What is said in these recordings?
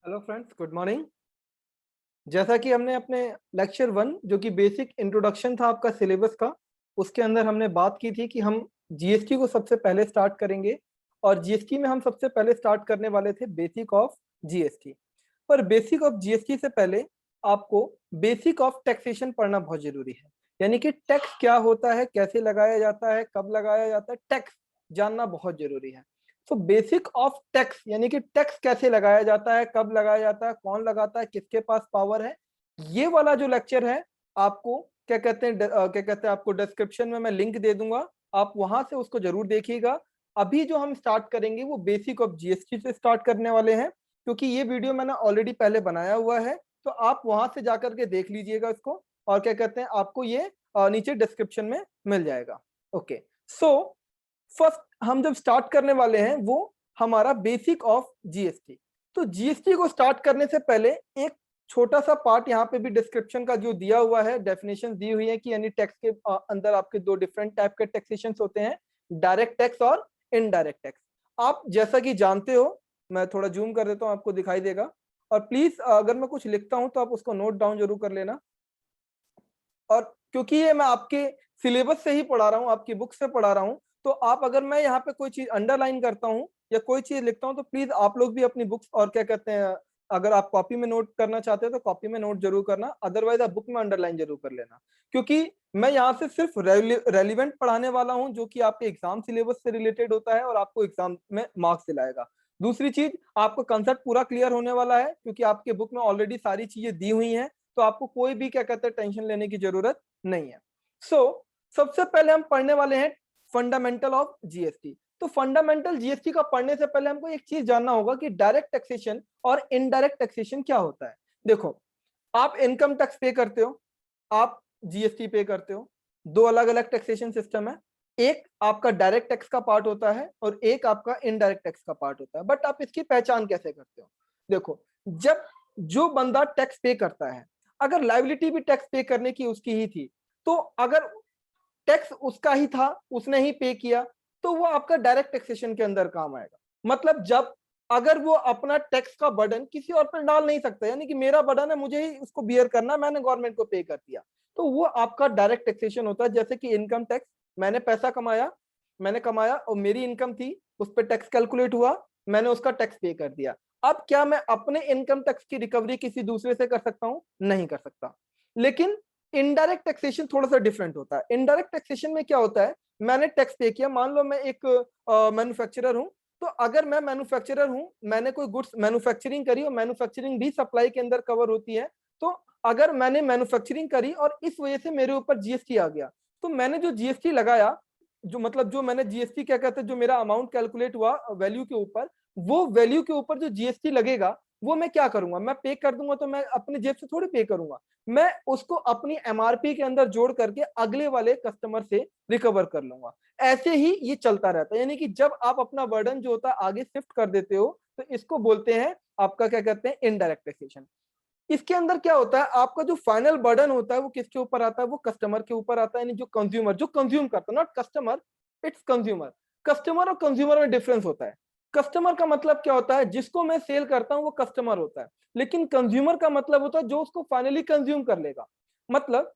Hello friends, good morning. जैसा कि हमने अपने लेक्चर 1 जो कि बेसिक इंट्रोडक्शन था आपका सिलेबस का, उसके अंदर हमने बात की थी कि हम जीएसटी को सबसे पहले स्टार्ट करेंगे और जीएसटी में हम सबसे पहले स्टार्ट करने वाले थे बेसिक ऑफ जीएसटी। पर बेसिक ऑफ जीएसटी से पहले आपको बेसिक ऑफ टैक्सेशन पढ़ना बहुत जरूरी है। यानी कि टैक्स क्या होता है, कैसे लगाया जाता है, कब लगाया जाता है, टैक्स जानना बहुत जरूरी है। तो बेसिक ऑफ टैक्स यानी कि टैक्स कैसे लगाया जाता है, कब लगाया जाता है, कौन लगाता है, किसके पास पावर है, ये वाला जो लेक्चर है आपको आपको डिस्क्रिप्शन में मैं लिंक दे दूंगा, आप वहां से उसको जरूर देखिएगा। अभी जो हम स्टार्ट करेंगे वो बेसिक ऑफ जीएसटी से स्टार्ट करने वाले हैं, क्योंकि ये वीडियो मैंने ऑलरेडी पहले बनाया हुआ है, तो आप वहां से जाकर के देख लीजिएगा इसको। और आपको ये नीचे डिस्क्रिप्शन में मिल जाएगा। ओके, सो फर्स्ट हम जब स्टार्ट करने वाले हैं वो हमारा बेसिक ऑफ जीएसटी। तो जीएसटी को स्टार्ट करने से पहले एक छोटा सा पार्ट यहाँ पे भी डिस्क्रिप्शन का जो दिया हुआ है, डेफिनेशन दी हुई है कि यानी टैक्स के अंदर आपके दो डिफरेंट टाइप के टैक्सेशन होते हैं, डायरेक्ट टैक्स और इनडायरेक्ट टैक्स। आप जैसा कि जानते हो, मैं थोड़ा जूम कर देता हूँ, आपको दिखाई देगा। और प्लीज अगर मैं कुछ लिखता हूं तो आप उसको नोट डाउन जरूर कर लेना। और क्योंकि ये मैं आपके सिलेबस से ही पढ़ा रहा हूँ, आपकी बुक से पढ़ा रहा हूँ, तो आप अगर मैं यहाँ पे कोई चीज अंडरलाइन करता हूँ या कोई चीज लिखता हूँ तो प्लीज आप लोग भी अपनी बुक्स और अगर आप कॉपी में नोट करना चाहते हैं तो कॉपी में नोट जरूर करना, अदरवाइज आप बुक में अंडरलाइन जरूर कर लेना। क्योंकि मैं यहाँ से सिर्फ रेलिवेंट पढ़ाने वाला हूँ जो कि आपके एग्जाम सिलेबस से रिलेटेड होता है और आपको एग्जाम में मार्क्स दिलाएगा। दूसरी चीज, आपको कंसेप्ट पूरा क्लियर होने वाला है क्योंकि आपके बुक में ऑलरेडी सारी चीजें दी हुई हैं, तो आपको कोई भी टेंशन लेने की जरूरत नहीं है। सबसे पहले हम पढ़ने वाले हैं फंडामेंटल ऑफ जीएसटी। तो फंडामेंटल जीएसटी का पढ़ने से पहले हमको एक चीज जानना होगा कि डायरेक्ट टैक्सेशन और इनडायरेक्ट टैक्सेशन क्या होता है। देखो, आप इनकम टैक्स पे करते हो, आप जीएसटी पे करते हो, दो अलग अलग टैक्सेशन सिस्टम है। एक आपका डायरेक्ट टैक्स का पार्ट होता है और एक आपका इनडायरेक्ट टैक्स का पार्ट होता है। बट आप इसकी पहचान कैसे करते हो? देखो, जब जो बंदा टैक्स पे करता है, अगर लायबिलिटी भी टैक्स पे करने की उसकी ही थी, तो अगर टैक्स उसका ही था, उसने ही पे किया, तो वो आपका डायरेक्ट टैक्सेशन के अंदर काम आएगा। मतलब जब अगर वो अपना टैक्स का बर्डन किसी और पर डाल नहीं सकता, यानी कि मेरा बर्डन है, मुझे ही उसको बियर करना, मैंने गवर्नमेंट को पे कर दिया, तो वो आपका डायरेक्ट टैक्सेशन होता है। जैसे कि इनकम टैक्स, मैंने पैसा कमाया, मैंने कमाया और मेरी इनकम थी, उस पर टैक्स कैलकुलेट हुआ, मैंने उसका टैक्स पे कर दिया। अब क्या मैं अपने इनकम टैक्स की रिकवरी किसी दूसरे से कर सकता हूं? नहीं कर सकता। लेकिन इनडायरेक्ट टैक्सेशन थोड़ा सा डिफरेंट होता है। इनडायरेक्ट टैक्सेशन में क्या होता है, मैंने टैक्स पे किया, मान लो मैं एक मैन्युफैक्चरर हूं, तो अगर मैं मैन्युफैक्चरर हूं, मैंने कोई गुड्स मैन्युफैक्चरिंग करी और मैन्युफैक्चरिंग भी सप्लाई के अंदर कवर होती है, तो अगर मैंने मैन्युफैक्चरिंग करी और इस वजह से मेरे ऊपर जीएसटी आ गया, तो मैंने जो जीएसटी लगाया, जो मैंने जीएसटी जो मेरा अमाउंट कैलकुलेट हुआ वैल्यू के ऊपर, वो वैल्यू के ऊपर जो जीएसटी लगेगा वो मैं क्या करूंगा, मैं पे कर दूंगा, तो मैं अपने जेब से थोड़ी पे करूंगा, मैं उसको अपनी एमआरपी के अंदर जोड़ करके अगले वाले कस्टमर से रिकवर कर लूंगा। ऐसे ही ये चलता रहता है, यानी कि जब आप अपना बर्डन जो होता है आगे शिफ्ट कर देते हो, तो इसको बोलते हैं आपका इनडायरेक्ट टैक्सेशन। इसके अंदर क्या होता है, आपका जो फाइनल बर्डन होता है वो किसके ऊपर आता है? वो कस्टमर के ऊपर आता है, यानी जो कंज्यूमर जो कंज्यूम करता है, not customer, it's consumer. Customer और कंज्यूमर में डिफरेंस होता है। कस्टमर का मतलब क्या होता है, जिसको मैं सेल करता हूं वो कस्टमर होता है, लेकिन कंज्यूमर का मतलब होता है जो उसको फाइनली कंज्यूम कर लेगा। मतलब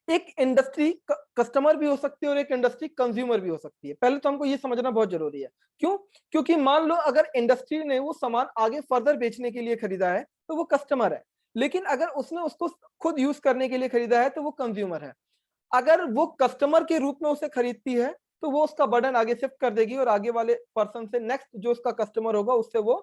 एक इंडस्ट्री कस्टमर भी हो सकती है और एक इंडस्ट्री कंज्यूमर भी हो सकती है। पहले तो हमको ये समझना बहुत जरूरी है। क्यों? क्योंकि मान लो अगर इंडस्ट्री ने वो सामान आगे फर्दर बेचने के लिए खरीदा है तो वो कस्टमर है, लेकिन अगर उसने उसको खुद यूज करने के लिए खरीदा है तो वो कंज्यूमर है। अगर वो कस्टमर के रूप में उसे खरीदती है तो वो उसका बर्डन आगे शिफ्ट कर देगी और आगे वाले पर्सन से, नेक्स्ट जो उसका कस्टमर होगा, उससे वो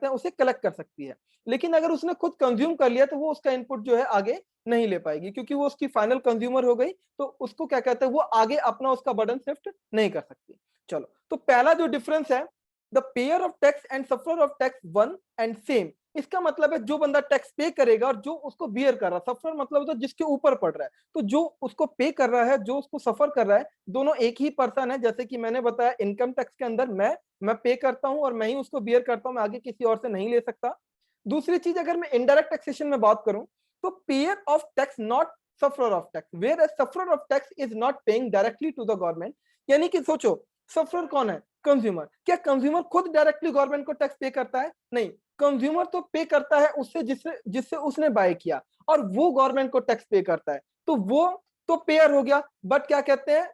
उसे कलेक्ट कर सकती है। लेकिन अगर उसने खुद कंज्यूम कर लिया तो वो उसका इनपुट जो है आगे नहीं ले पाएगी, क्योंकि वो उसकी फाइनल कंज्यूमर हो गई, तो उसको वो आगे अपना उसका बर्डन शिफ्ट नहीं कर सकती। चलो, तो पहला जो डिफरेंस है, the pair of tax and sufferer of tax one and same. इसका मतलब है जो बंदा टैक्स पे करेगा और जो उसको बियर कर रहा है, सफर मतलब होता है जिसके ऊपर पड़ रहा है, तो जो उसको पे कर रहा है, जो उसको सफर कर रहा है, दोनों एक ही पर्सन है। जैसे कि मैंने बताया, इनकम टैक्स के अंदर मैं पे करता हूं और मैं ही उसको बियर करता हूं, मैं आगे किसी और से नहीं ले सकता। दूसरी चीज, अगर मैं इनडायरेक्ट टैक्सेशन में बात करूं, तो payer of tax not sufferer of tax, where sufferer of tax is not paying directly to the government. यानी कि सोचो, सफरर कौन है? कंज्यूमर, क्या कंज्यूमर खुद डायरेक्टली गवर्नमेंट को टैक्स पे करता है? नहीं, कंज्यूमर तो पे करता है उससे जिससे जिससे उसने बाय किया, और वो गवर्नमेंट को टैक्स पे करता है, तो वो तो पेयर हो गया। बट क्या कहते हैं,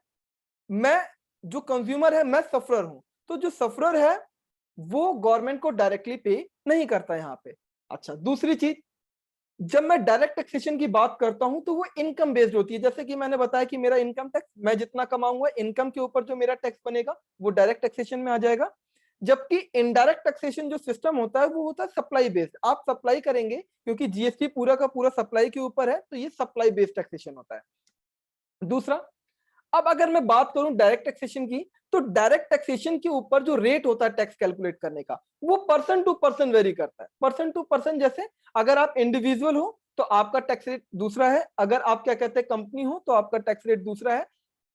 मैं जो कंज्यूमर है मैं सफरर हूं, तो जो सफरर है वो गवर्नमेंट को डायरेक्टली पे नहीं करता यहाँ पे। अच्छा, दूसरी चीज, जब मैं डायरेक्ट टैक्सेशन की बात करता हूं तो वो इनकम बेस्ड होती है। जैसे कि मैंने बताया कि मेरा इनकम टैक्स, मैं जितना कमाऊंगा इनकम के ऊपर जो मेरा टैक्स बनेगा वो डायरेक्ट टैक्सेशन में आ जाएगा। जबकि इनडायरेक्ट टैक्सेशन जो सिस्टम होता है वो होता है सप्लाई बेस्ड। आप सप्लाई करेंगे, क्योंकि जीएसटी पूरा का पूरा सप्लाई के ऊपर है, तो ये सप्लाई बेस्ड टैक्सेशन होता है। दूसरा, अब अगर मैं बात करूं डायरेक्ट टैक्सेशन की, तो डायरेक्ट टैक्सेशन के ऊपर जो रेट होता है टैक्स कैलकुलेट करने का, वो पर्सन टू पर्सन वेरी करता है। पर्सन टू पर्सन, जैसे अगर आप इंडिविजुअल हो तो आपका टैक्स रेट दूसरा है, अगर आप क्या कहते हैं कंपनी हो तो आपका टैक्स रेट दूसरा है।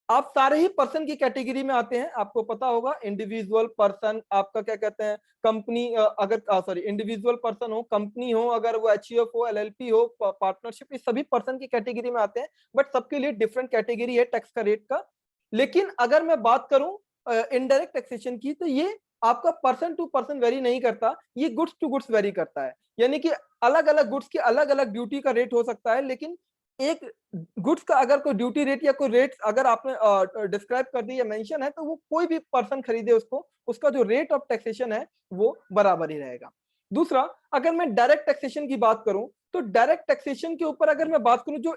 आप सारे ही पर्सन की कैटेगरी में आते हैं, आपको पता होगा इंडिविजुअल पर्सन, आपका क्या कहते हैं कंपनी, अगर सॉरी इंडिविजुअल पर्सन हो, कंपनी हो, अगर वो एचयूएफ हो, एलएलपी हो, पार्टनरशिप, ये सभी पर्सन की कैटेगरी में आते हैं। बट सबके लिए डिफरेंट कैटेगरी है टैक्स का रेट का। लेकिन अगर मैं बात करूं इनडायरेक्ट टैक्सेशन की, तो ये आपका पर्सन टू पर्सन वेरी नहीं करता, ये गुड्स टू गुड्स वेरी करता है। यानी कि अलग अलग गुड्स की अलग अलग ड्यूटी का रेट हो सकता है, लेकिन एक गुड्स का अगर कोई ड्यूटी रेट या कोई रेट अगर आपने डिस्क्राइब कर दी या मेंशन है, तो वो कोई भी पर्सन खरीदे उसको, उसका जो रेट ऑफ टैक्सेशन है वो बराबर ही रहेगा। दूसरा, अगर मैं डायरेक्ट टैक्सेशन की बात करूं, तो डायरेक्ट टैक्सेशन के ऊपर अगर मैं बात करूं, जो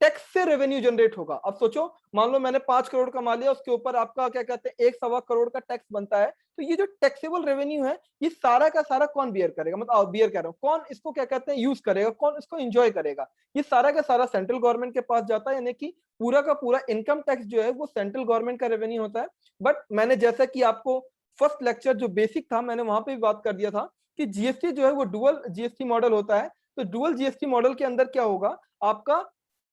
टैक्स से रेवेन्यू जनरेट होगा, अब सोचो मान लो मैंने 5 करोड़ कमा लिया, उसके ऊपर आपका क्या कहते हैं 1.25 करोड़ का टैक्स बनता है, तो ये जो टैक्सेबल रेवेन्यू है ये सारा का सारा कौन बियर करेगा, मतलब बियर कह रहा हूं, कौन इसको क्या कहते हैं यूज करेगा, कौन इसको एंजॉय करेगा? ये सारा का सारा सेंट्रल गवर्नमेंट के पास जाता है, यानी कि पूरा का पूरा इनकम टैक्स जो है वो सेंट्रल गवर्नमेंट का रेवेन्यू होता है। बट मैंने जैसा कि आपको फर्स्ट लेक्चर जो बेसिक था मैंने वहां पे भी बात कर दिया था कि जीएसटी जो है वो डुअल जीएसटी मॉडल होता है। तो डुअल जीएसटी मॉडल के अंदर क्या होगा, आपका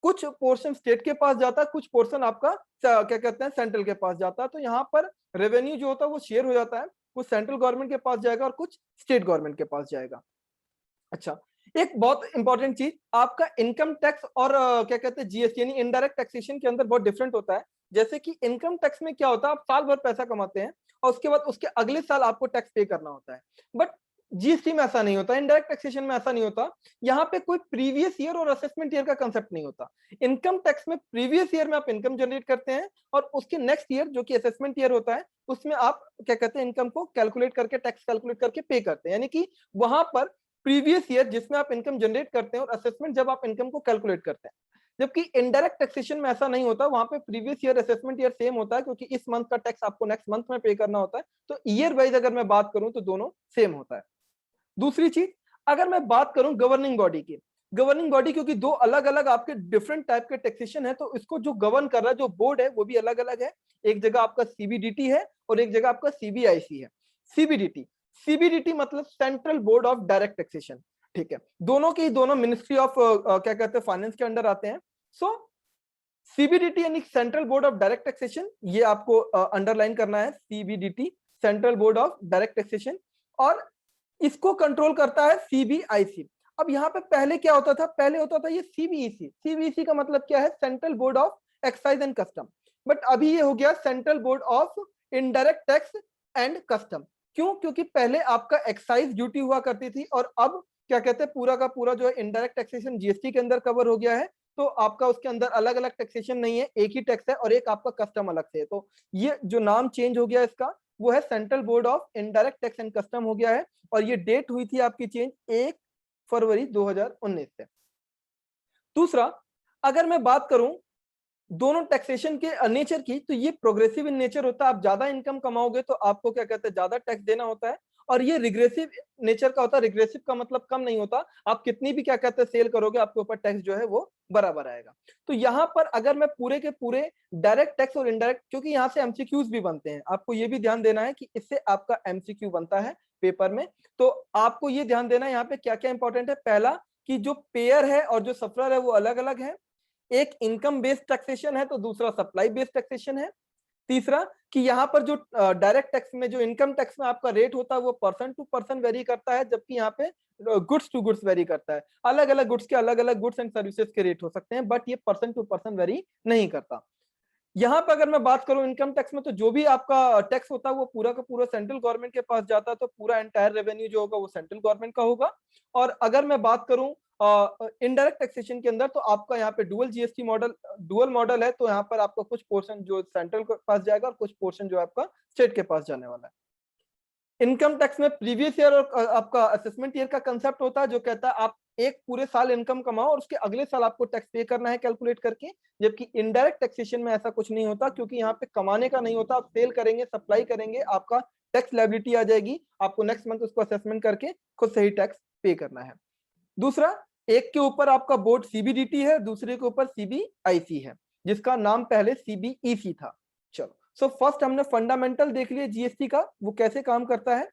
कुछ पोर्शन स्टेट के पास जाता है, कुछ पोर्शन आपका क्या कहते हैं सेंट्रल के पास जाता है। तो यहाँ पर रेवेन्यू जो होता है वो शेयर हो जाता है, कुछ सेंट्रल गवर्नमेंट के पास जाएगा और कुछ स्टेट गवर्नमेंट के पास जाएगा। अच्छा, एक बहुत इंपॉर्टेंट चीज, आपका इनकम टैक्स और क्या कहते हैं जीएसटी यानी इनडायरेक्ट टैक्सेशन के अंदर बहुत डिफरेंट होता है। जैसे कि इनकम टैक्स में क्या होता है, आप साल भर पैसा कमाते हैं और उसके बाद उसके अगले साल आपको टैक्स पे करना होता है। बट जीएसटी में ऐसा नहीं होता, इनडायरेक्ट टैक्सेशन में ऐसा नहीं होता। यहाँ पे कोई प्रीवियस ईयर और असेसमेंट ईयर का कंसेप्ट नहीं होता। इनकम टैक्स में प्रीवियस ईयर में आप इनकम जनरेट करते हैं और उसके नेक्स्ट ईयर जो कि असेसमेंट ईयर होता है उसमें आप क्या कहते हैं इनकम को कैलकुलेट करके टैक्स कैलकुलेट करके पे करते हैं। यानी कि वहां पर प्रीवियस ईयर जिसमें आप इनकम जनरेट करते हैं और असेसमेंट जब आप इनकम को कैलकुलेट करते हैं। जबकि इनडायरेक्ट टैक्सेशन में ऐसा नहीं होता, वहां पे previous year assessment year same होता है, क्योंकि इस मंथ का टैक्स आपको नेक्स्ट मंथ में पे करना होता है। तो ईयर वाइज अगर मैं बात करूं तो दोनों सेम होता है। दूसरी चीज, अगर मैं बात करूं गवर्निंग बॉडी की, गवर्निंग बॉडी क्योंकि दो अलग अलग आपके डिफरेंट टाइप के टैक्सेशन है, तो इसको जो गवर्न कर रहा है जो बोर्ड है वो भी अलग अलग है। एक जगह आपका सीबीडीटी है और एक जगह आपका सीबीआईसी है। सीबीडीटी, सीबीडीटी मतलब central board of direct taxation, ठीक है। दोनों की दोनों मिनिस्ट्री ऑफ क्या कहते हैं फाइनेंस के अंडर आते हैं। सो सीबीडीटी यानी central board of direct taxation, ये आपको अंडरलाइन करना है, CBDT central board of direct taxation. और इसको कंट्रोल करता है सीबीआईसी। अब यहाँ पे पहले क्या होता था, पहले होता था ये सीबीईसी। सीबीईसी का मतलब क्या है, central board of excise and custom. But अभी ये हो गया central board of indirect tax and custom. क्यों? क्योंकि पहले आपका एक्साइज ड्यूटी हुआ करती थी और अब क्या कहते हैं पूरा का पूरा जो है इनडायरेक्ट टैक्सेशन जीएसटी के अंदर कवर हो गया है। तो आपका उसके अंदर अलग अलग टैक्सेशन नहीं है, एक ही टैक्स है और एक आपका कस्टम अलग से है। तो ये जो नाम चेंज हो गया इसका वो है central board of indirect tax and custom हो गया है। और ये डेट हुई थी आपकी चेंज 1 फरवरी 2019 से। दूसरा, अगर मैं बात करूं दोनों टैक्सेशन के नेचर की, तो ये प्रोग्रेसिव इन नेचर होता है। आप ज्यादा इनकम कमाओगे तो आपको क्या कहते हैं ज्यादा टैक्स देना होता है। और ये रिग्रेसिव नेचर का होता है। रिग्रेसिव का मतलब कम नहीं होता, आप कितनी भी क्या कहते हैं सेल करोगे आपके ऊपर टैक्स जो है वो बराबर आएगा। तो यहाँ पर अगर मैं पूरे के पूरे डायरेक्ट टैक्स और इनडायरेक्ट, क्योंकि यहाँ से एमसीक्यूज भी बनते हैं, आपको ये भी ध्यान देना है कि इससे आपका एमसीक्यू बनता है पेपर में। तो आपको ये ध्यान देना है यहाँ पे क्या क्या इंपॉर्टेंट है। पहला, कि जो पेयर है और जो सफरर है वो अलग अलग है। एक इनकम बेस्ड टैक्सेशन है तो दूसरा सप्लाई बेस्ड टैक्सेशन है। तीसरा, कि यहाँ पर जो डायरेक्ट टैक्स में जो इनकम टैक्स में आपका रेट होता है वो पर्सन टू पर्सन वेरी करता है, जबकि यहाँ पे गुड्स टू गुड्स वेरी करता है। अलग अलग गुड्स के अलग अलग गुड्स एंड सर्विसेज के रेट हो सकते हैं, बट ये पर्सन टू पर्सन वेरी नहीं करता। यहाँ पे अगर मैं बात करूं इनकम टैक्स में, तो जो भी आपका टैक्स होता है वो पूरा का पूरा सेंट्रल गवर्नमेंट के पास जाता है, तो पूरा एंटायर रेवेन्यू जो होगा वो सेंट्रल गवर्नमेंट का होगा। और अगर मैं बात करूं इनडायरेक्ट टैक्सेशन के अंदर, तो आपका यहाँ पे dual GST model, dual model है, तो यहाँ पर आपका कुछ पोर्शन जो सेंट्रल के पास जाएगा और कुछ पोर्शन जो आपका स्टेट के पास जाने वाला है। इनकम टैक्स में प्रीवियस ईयर और आपका असेसमेंट ईयर का कंसेप्ट होता है, जो कहता है आप एक पूरे साल इनकम कमाओ और उसके अगले साल आपको टैक्स पे करना है कैलकुलेट करके। जबकि इनडायरेक्ट टैक्सेशन में ऐसा कुछ नहीं होता, क्योंकि यहाँ पे कमाने का नहीं होता, आप सेल करेंगे, सप्लाई करेंगे, आपका टैक्स लायबिलिटी आ जाएगी, आपको नेक्स्ट मंथ उसको असेसमेंट करके खुद से ही टैक्स पे करना है। दूसरा, एक के ऊपर आपका बोर्ड सीबीडीटी है, दूसरे के ऊपर सीबीआईसी है, जिसका नाम पहले सीबीईसी था। चलो, सो फर्स्ट हमने फंडामेंटल देख लिया जीएसटी का, वो कैसे काम करता है।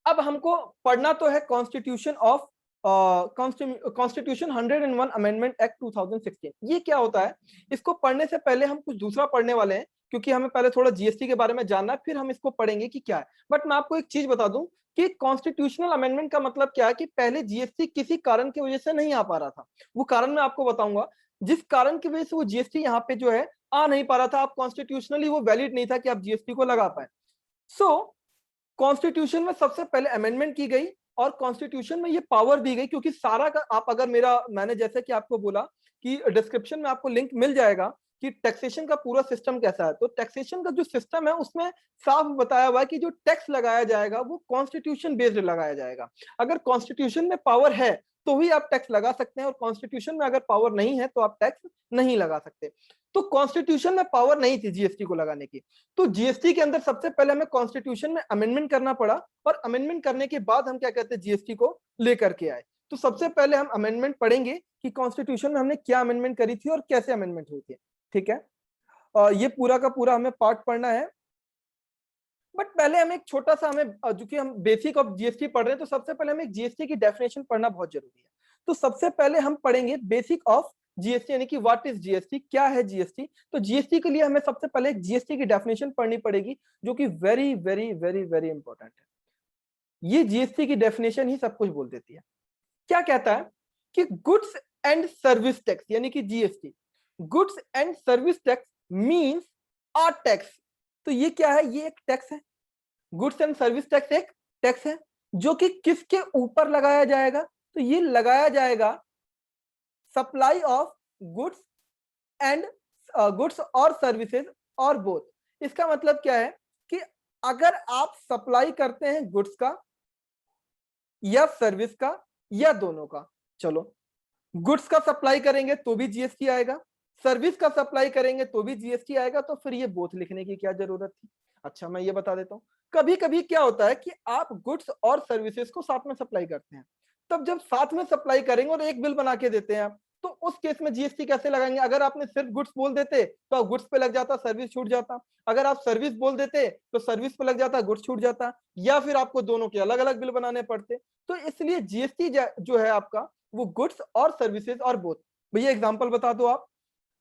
अब हमको पढ़ना तो है constitution of constitution 101 amendment act 2016। ये क्या होता है, इसको पढ़ने से पहले हम कुछ दूसरा पढ़ने वाले हैं, क्योंकि हमें पहले थोड़ा जीएसटी के बारे में जानना है, फिर हम इसको पढ़ेंगे कि क्या है। बट मैं आपको एक चीज बता दूं कि कॉन्स्टिट्यूशनल अमेंडमेंट का मतलब क्या है, कि पहले जीएसटी किसी कारण की वजह से नहीं आ पा रहा था, वो कारण मैं आपको बताऊंगा। जिस कारण की वजह से वो जीएसटी यहाँ पे जो है आ नहीं पा रहा था, आप कॉन्स्टिट्यूशनली वो वैलिड नहीं था कि आप जीएसटी को लगा पाए। सो कॉन्स्टिट्यूशन में सबसे पहले अमेंडमेंट की गई और कॉन्स्टिट्यूशन में ये पावर दी गई, क्योंकि सारा का आप अगर मैंने जैसे कि आपको बोला कि डिस्क्रिप्शन में आपको लिंक मिल जाएगा कि टैक्सेशन का पूरा सिस्टम कैसा है, तो टैक्सेशन का जो सिस्टम है उसमें साफ बताया हुआ है कि जो टैक्स लगाया जाएगा वो कॉन्स्टिट्यूशन बेस्ड लगाया जाएगा। अगर कॉन्स्टिट्यूशन में पावर है तो ही आप टैक्स लगा सकते हैं, और कॉन्स्टिट्यूशन में अगर पावर नहीं है तो आप टैक्स नहीं लगा सकते। तो कॉन्स्टिट्यूशन में पावर नहीं थी जीएसटी को लगाने की, तो जीएसटी के अंदर सबसे पहले हमें कॉन्स्टिट्यूशन में अमेंडमेंट करना पड़ा, और अमेंडमेंट करने के बाद हम क्या कहते हैं जीएसटी को लेकर के आए। तो सबसे पहले हम अमेंडमेंट पढ़ेंगे कि कॉन्स्टिट्यूशन में हमने क्या अमेंडमेंट करी थी और कैसे अमेंडमेंट हुई थी। ठीक है, और ये पूरा का पूरा हमें पार्ट पढ़ना है। बट पहले हमें एक छोटा सा हमें जो कि हम बेसिक ऑफ जीएसटी पढ़ रहे हैं, तो सबसे पहले हमें जीएसटी की डेफिनेशन पढ़ना बहुत जरूरी है। तो सबसे पहले हम पढ़ेंगे बेसिक ऑफ जीएसटी, यानी कि व्हाट इज जीएसटी, क्या है जीएसटी। तो जीएसटी के लिए हमें सबसे पहले एक जीएसटी की डेफिनेशन पढ़नी पड़ेगी, जो कि very very very very important है। ये जीएसटी की डेफिनेशन ही सब कुछ बोल देती है। क्या कहता है कि गुड्स एंड सर्विस टैक्स, यानी कि GST, goods and service tax means a tax. तो ये क्या है, ये एक टैक्स है। गुड्स एंड सर्विस टैक्स एक टैक्स है, जो कि किसके ऊपर लगाया जाएगा, तो ये लगाया जाएगा supply of goods and goods और सर्विसेज और बोथ। इसका मतलब क्या है कि अगर आप सप्लाई करते हैं गुड्स का या सर्विस का या दोनों का, चलो गुड्स का सप्लाई करेंगे तो भी जीएसटी आएगा, सर्विस का सप्लाई करेंगे तो भी जीएसटी आएगा, तो फिर ये बोथ लिखने की क्या जरूरत थी। अच्छा, मैं ये बता देता हूं, कभी कभी क्या होता है कि आप गुड्स और सर्विसेज को साथ में सप्लाई करते हैं, तब जब साथ में सप्लाई करेंगे और एक बिल बना के देते हैं आप, तो उस केस में जीएसटी कैसे लगाएंगे। अगर आपने सिर्फ गुड्स बोल देते तो आप गुड्स पे लग जाता, सर्विस छूट जाता। अगर आप सर्विस बोल देते तो सर्विस पे लग जाता, गुड्स छूट जाता, या फिर आपको दोनों के अलग अलग बिल बनाने पड़ते। तो इसलिए जीएसटी जो है आपका, वो गुड्स और सर्विसेज और बोथ। भैया एग्जांपल बता दो आप।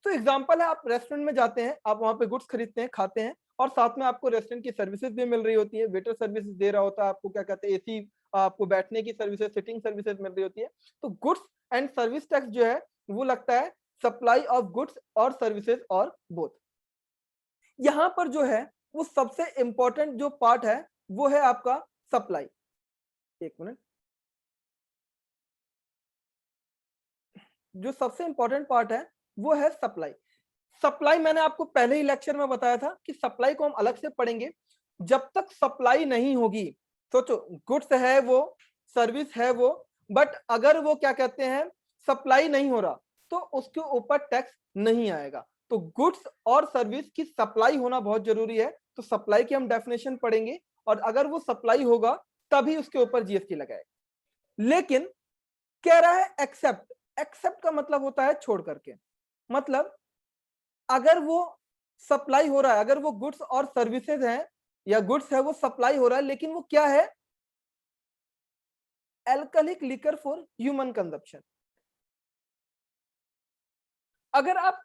तो एग्जांपल है, आप रेस्टोरेंट में जाते हैं, आप वहां पे गुड्स खरीदते हैं, खाते हैं, और साथ में आपको रेस्टोरेंट की सर्विसेज भी मिल रही होती है, वेटर सर्विसेज दे रहा होता है आपको, क्या कहते हैं एसी, आपको बैठने की सर्विसेज, सिटिंग सर्विसेज मिल रही होती है। तो गुड्स एंड सर्विस टैक्स जो है वो लगता है सप्लाई ऑफ गुड्स और सर्विसेज और बोथ। यहां पर जो है वो सबसे इंपॉर्टेंट जो पार्ट है वो है आपका सप्लाई। एक मिनट, जो सबसे इंपॉर्टेंट पार्ट है वो है सप्लाई। सप्लाई मैंने आपको पहले ही लेक्चर में बताया था कि सप्लाई को हम अलग से पढ़ेंगे। जब तक सप्लाई नहीं होगी, सोचो गुड्स है वो, सर्विस है वो, बट अगर वो क्या कहते हैं सप्लाई नहीं हो रहा, तो उसके ऊपर टैक्स नहीं आएगा। तो गुड्स और सर्विस की सप्लाई होना बहुत जरूरी है, तो सप्लाई की हम डेफिनेशन पढ़ेंगे, और अगर वो सप्लाई होगा तभी उसके ऊपर जीएसटी लगाएगा। लेकिन कह रहा है एक्सेप्ट, एक्सेप्ट का मतलब होता है छोड़ करके, मतलब अगर वो सप्लाई हो रहा है, अगर वो गुड्स और सर्विसेज हैं या गुड्स है वो सप्लाई हो रहा है, लेकिन वो क्या है, alcoholic liquor for human consumption. अगर आप,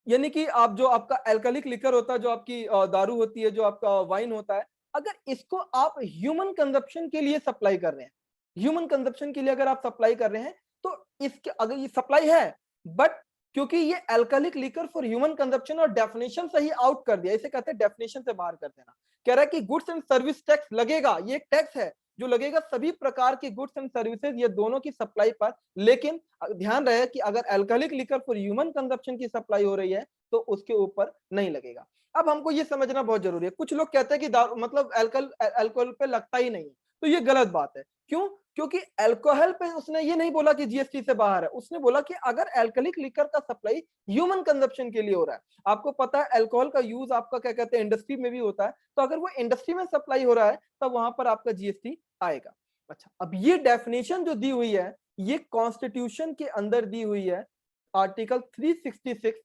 यानी कि आप जो आपका एल्कोहलिक लिकर होता है, जो आपकी दारू होती है, जो आपका वाइन होता है, अगर इसको आप ह्यूमन कंजप्शन के लिए सप्लाई कर रहे हैं, ह्यूमन कंजप्शन के लिए अगर आप सप्लाई कर रहे हैं, तो इसके अगर ये सप्लाई है, बट क्योंकि ये alcoholic liquor for human consumption और डेफिनेशन से ही आउट कर दिया, इसे कहते हैं डेफिनेशन से बाहर कर देना। कह रहा है कि गुड्स एंड सर्विस टैक्स लगेगा, ये एक टैक्स है जो लगेगा सभी प्रकार की गुड्स एंड सर्विसेज, ये दोनों की सप्लाई पर, लेकिन ध्यान रहे कि अगर alcoholic liquor for human consumption की सप्लाई हो रही है तो उसके ऊपर नहीं लगेगा। अब हमको ये समझना बहुत जरूरी है, कुछ लोग कहते हैं कि दारू मतलब अल्कोहल पे लगता ही नहीं है, तो ये गलत बात है। क्यों? क्योंकि अल्कोहल पे उसने ये नहीं बोला कि जीएसटी से बाहर है, उसने बोला कि अगर अल्कोहलिक लिकर का सप्लाई ह्यूमन कंजप्शन के लिए हो रहा है, आपको पता है अल्कोहल का यूज आपका क्या कहते हैं इंडस्ट्री में भी होता है, तो अगर वो इंडस्ट्री में सप्लाई हो रहा है तब वहां पर आपका जीएसटी आएगा। अच्छा, अब ये डेफिनेशन जो दी हुई है ये कॉन्स्टिट्यूशन के अंदर दी हुई है, आर्टिकल 366